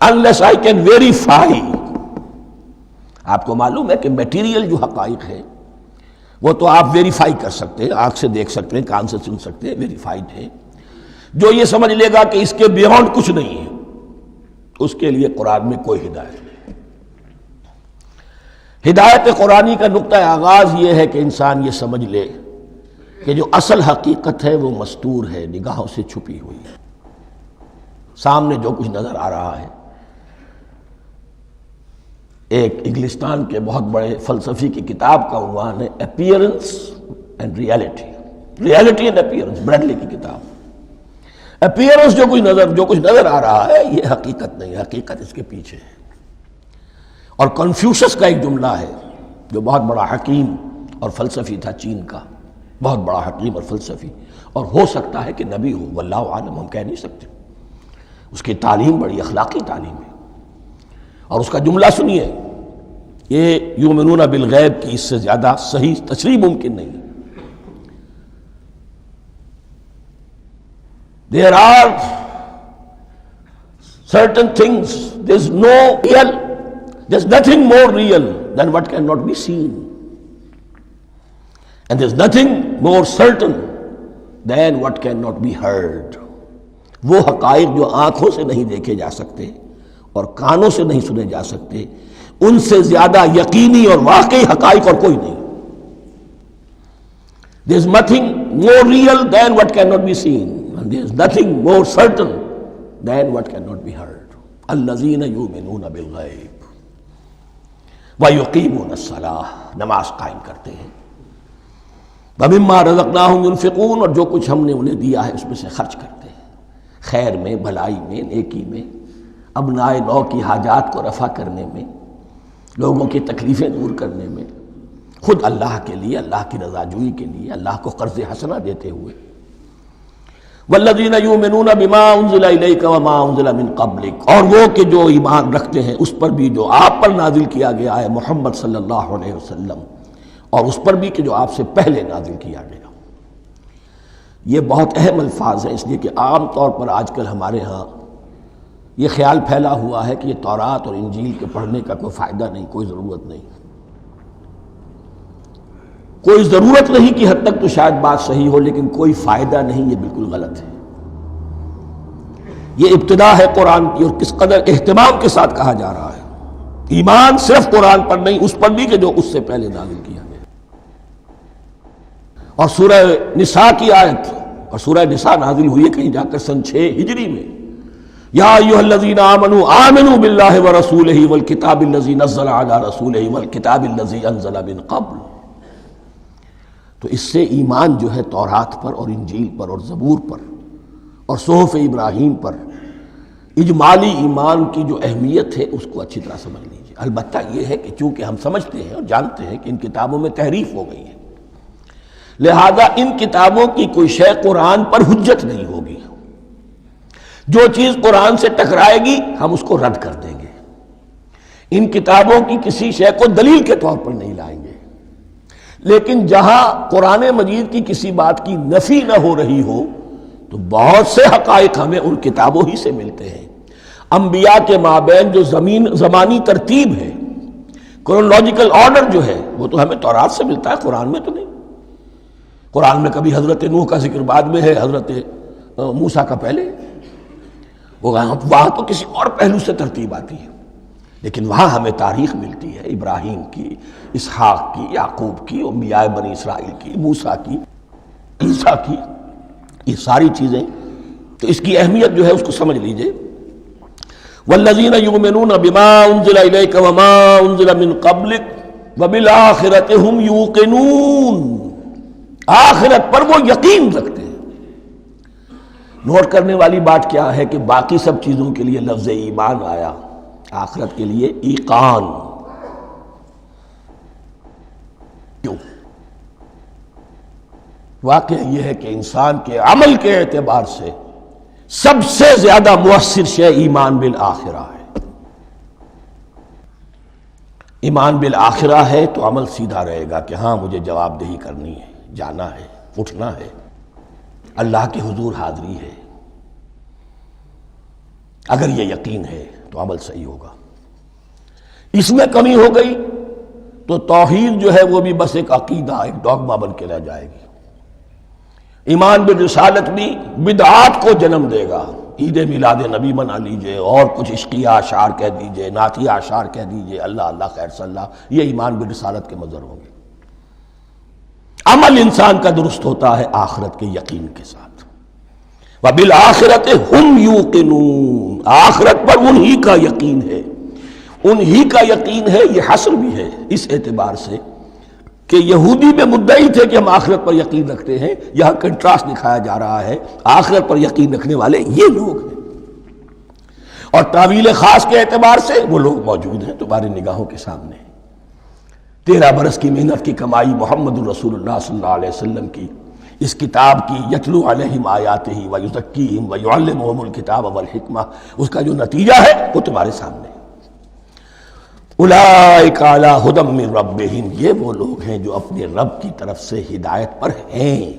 unless I can verify۔ آپ کو معلوم ہے کہ میٹیریل جو حقائق ہے وہ تو آپ ویریفائی کر سکتے ہیں، آنکھ سے دیکھ سکتے ہیں، کان سے سن سکتے ہیں، ویریفائڈ ہے۔ جو یہ سمجھ لے گا کہ اس کے بیونڈ کچھ نہیں ہے، اس کے لیے قرآن میں کوئی ہدایت نہیں۔ ہدایت قرآنی کا نقطہ آغاز یہ ہے کہ انسان یہ سمجھ لے کہ جو اصل حقیقت ہے وہ مستور ہے، نگاہوں سے چھپی ہوئی ہے، سامنے جو کچھ نظر آ رہا ہے۔ ایک انگلستان کے بہت بڑے فلسفی کی کتاب کا عنوان ہے appearance and reality, reality and appearance, Bradley کی کتاب۔ اپیئرنس جو کچھ نظر آ رہا ہے یہ حقیقت نہیں، حقیقت اس کے پیچھے ہے۔ اور کنفیوشس کا ایک جملہ ہے جو بہت بڑا حکیم اور فلسفی تھا، چین کا بہت بڑا حکیم اور فلسفی، اور ہو سکتا ہے کہ نبی ہو، واللہ عالم، ہم کہہ نہیں سکتے۔ اس کی تعلیم بڑی اخلاقی تعلیم ہے، اور اس کا جملہ سنیے، یہ یؤمنون بالغیب کی اس سے زیادہ صحیح تشریح ممکن نہیں ہے۔ There are certain things, there's no real, there's nothing more real than what cannot be seen. And there's nothing more certain than what cannot be heard. وہ حقائق جو آنکھوں سے نہیں دیکھے جا سکتے اور کانوں سے نہیں سنے جا سکتے، ان سے زیادہ یقینی اور واقعی حقائق اور کوئی نہیں. There's nothing more real than what cannot be seen, and there's nothing more certain than what cannot be heard. الذین یؤمنون بالغیب ویقیمون الصلاۃ، نماز قائم کرتے ہیں، ومما رزقناہم ينفقون، اور جو کچھ ہم نے انہیں دیا ہے اس میں سے خرچ کرتے ہیں، خیر میں، بھلائی میں، نیکی میں، ابنائے نو کی حاجات کو رفع کرنے میں، لوگوں کی تکلیفیں دور کرنے میں، خود اللہ کے لیے، اللہ کی رضا جوئی کے لیے، اللہ کو قرض حسنہ دیتے ہوئے. والذین یؤمنون بما انزل الیک وما انزل من قبلک، اور وہ کہ جو ایمان رکھتے ہیں اس پر بھی جو آپ پر نازل کیا گیا ہے محمد صلی اللہ علیہ وسلم، اور اس پر بھی کہ جو آپ سے پہلے نازل کیا گیا. یہ بہت اہم الفاظ ہیں، اس لیے کہ عام طور پر آج کل ہمارے ہاں یہ خیال پھیلا ہوا ہے کہ یہ تورات اور انجیل کے پڑھنے کا کوئی فائدہ نہیں، کوئی ضرورت نہیں. کوئی ضرورت نہیں کی حد تک تو شاید بات صحیح ہو، لیکن کوئی فائدہ نہیں، یہ بالکل غلط ہے. یہ ابتدا ہے قرآن کی، اور کس قدر اہتمام کے ساتھ کہا جا رہا ہے. ایمان صرف قرآن پر نہیں، اس پر بھی کہ جو اس سے پہلے نازل کیا گیا. اور سورہ نساء کی آیت، اور سورہ نساء نازل ہوئی ہے کہیں جا کر سن 6 ہجری میں، یا ایھا الذین آمنوا آمنوا باللہ ورسولہ والکتاب الذی نزل علی رسولہ والکتاب الذی انزل من قبل. تو اس سے ایمان جو ہے تورات پر اور انجیل پر اور زبور پر اور صحف ابراہیم پر، اجمالی ایمان کی جو اہمیت ہے اس کو اچھی طرح سمجھ لیجیے. البتہ یہ ہے کہ چونکہ ہم سمجھتے ہیں اور جانتے ہیں کہ ان کتابوں میں تحریف ہو گئی ہے، لہذا ان کتابوں کی کوئی شے قرآن پر حجت نہیں ہوگی. جو چیز قرآن سے ٹکرائے گی ہم اس کو رد کر دیں گے. ان کتابوں کی کسی شے کو دلیل کے طور پر نہیں لائیں گے. لیکن جہاں قرآن مجید کی کسی بات کی نفی نہ ہو رہی ہو تو بہت سے حقائق ہمیں ان کتابوں ہی سے ملتے ہیں. انبیاء کے مابین جو زمانی ترتیب ہے، کرونالوجیکل آرڈر جو ہے، وہ تو ہمیں تورات سے ملتا ہے، قرآن میں تو نہیں. قرآن میں کبھی حضرت نوح کا ذکر بعد میں ہے، حضرت موسیٰ کا پہلے. وہاں تو کسی اور پہلو سے ترتیب آتی ہے، لیکن وہاں ہمیں تاریخ ملتی ہے ابراہیم کی، اسحاق کی، یعقوب کی، انبیاء بنی اسرائیل کی، موسیٰ کی، عیسیٰ کی، یہ ساری چیزیں. تو اس کی اہمیت جو ہے اس کو سمجھ لیجئے. والذین یؤمنون بما انزل الیک وما انزل من قبلک وبالآخرۃ ھم یوقنون، آخرت پر وہ یقین رکھتے ہیں. نوٹ کرنے والی بات کیا ہے کہ باقی سب چیزوں کے لیے لفظ ایمان آیا، آخرت کے لیے ایقان. کیوں؟ واقعہ یہ ہے کہ انسان کے عمل کے اعتبار سے سب سے زیادہ مؤثر شے ایمان بالآخرہ ہے. ایمان بالآخرہ ہے تو عمل سیدھا رہے گا کہ ہاں مجھے جواب دہی کرنی ہے، جانا ہے، اٹھنا ہے، اللہ کے حضور حاضری ہے. اگر یہ یقین ہے تو عمل صحیح ہوگا. اس میں کمی ہو گئی تو توحید جو ہے وہ بھی بس ایک عقیدہ، ایک ڈوگما بن کے رہ جائے گی. ایمان بالرسالت بھی بدعات کو جنم دے گا. عید میلاد نبی منا لیجئے اور کچھ عشقیہ اشعار کہہ دیجئے، نعتیہ اشعار کہہ دیجئے، اللہ اللہ خیر صلی اللہ، یہ ایمان بالرسالت کے مظہر ہوں گے. عمل انسان کا درست ہوتا ہے آخرت کے یقین کے ساتھ. وبالآخرۃ ھم یوقنون، آخرت پر انہی کا یقین ہے، انہی کا یقین ہے. یہ حصر بھی ہے اس اعتبار سے کہ یہودی میں مدعی تھے کہ ہم آخرت پر یقین رکھتے ہیں، یہاں کنٹراسٹ دکھایا جا رہا ہے، آخرت پر یقین رکھنے والے یہ لوگ ہیں. اور تعویل خاص کے اعتبار سے وہ لوگ موجود ہیں تمہاری نگاہوں کے سامنے. 13 برس کی محنت کی کمائی محمد الرسول اللہ صلی اللہ علیہ وسلم کی، اس کتاب کی، یتلو علیہم آیاتہ ویزکیہم ویعلمہم الکتاب والحکمہ، اس کا جو نتیجہ ہے وہ تمہارے سامنے. اولئک علی ھدی من ربہم، یہ وہ لوگ ہیں جو اپنے رب کی طرف سے ہدایت پر ہیں.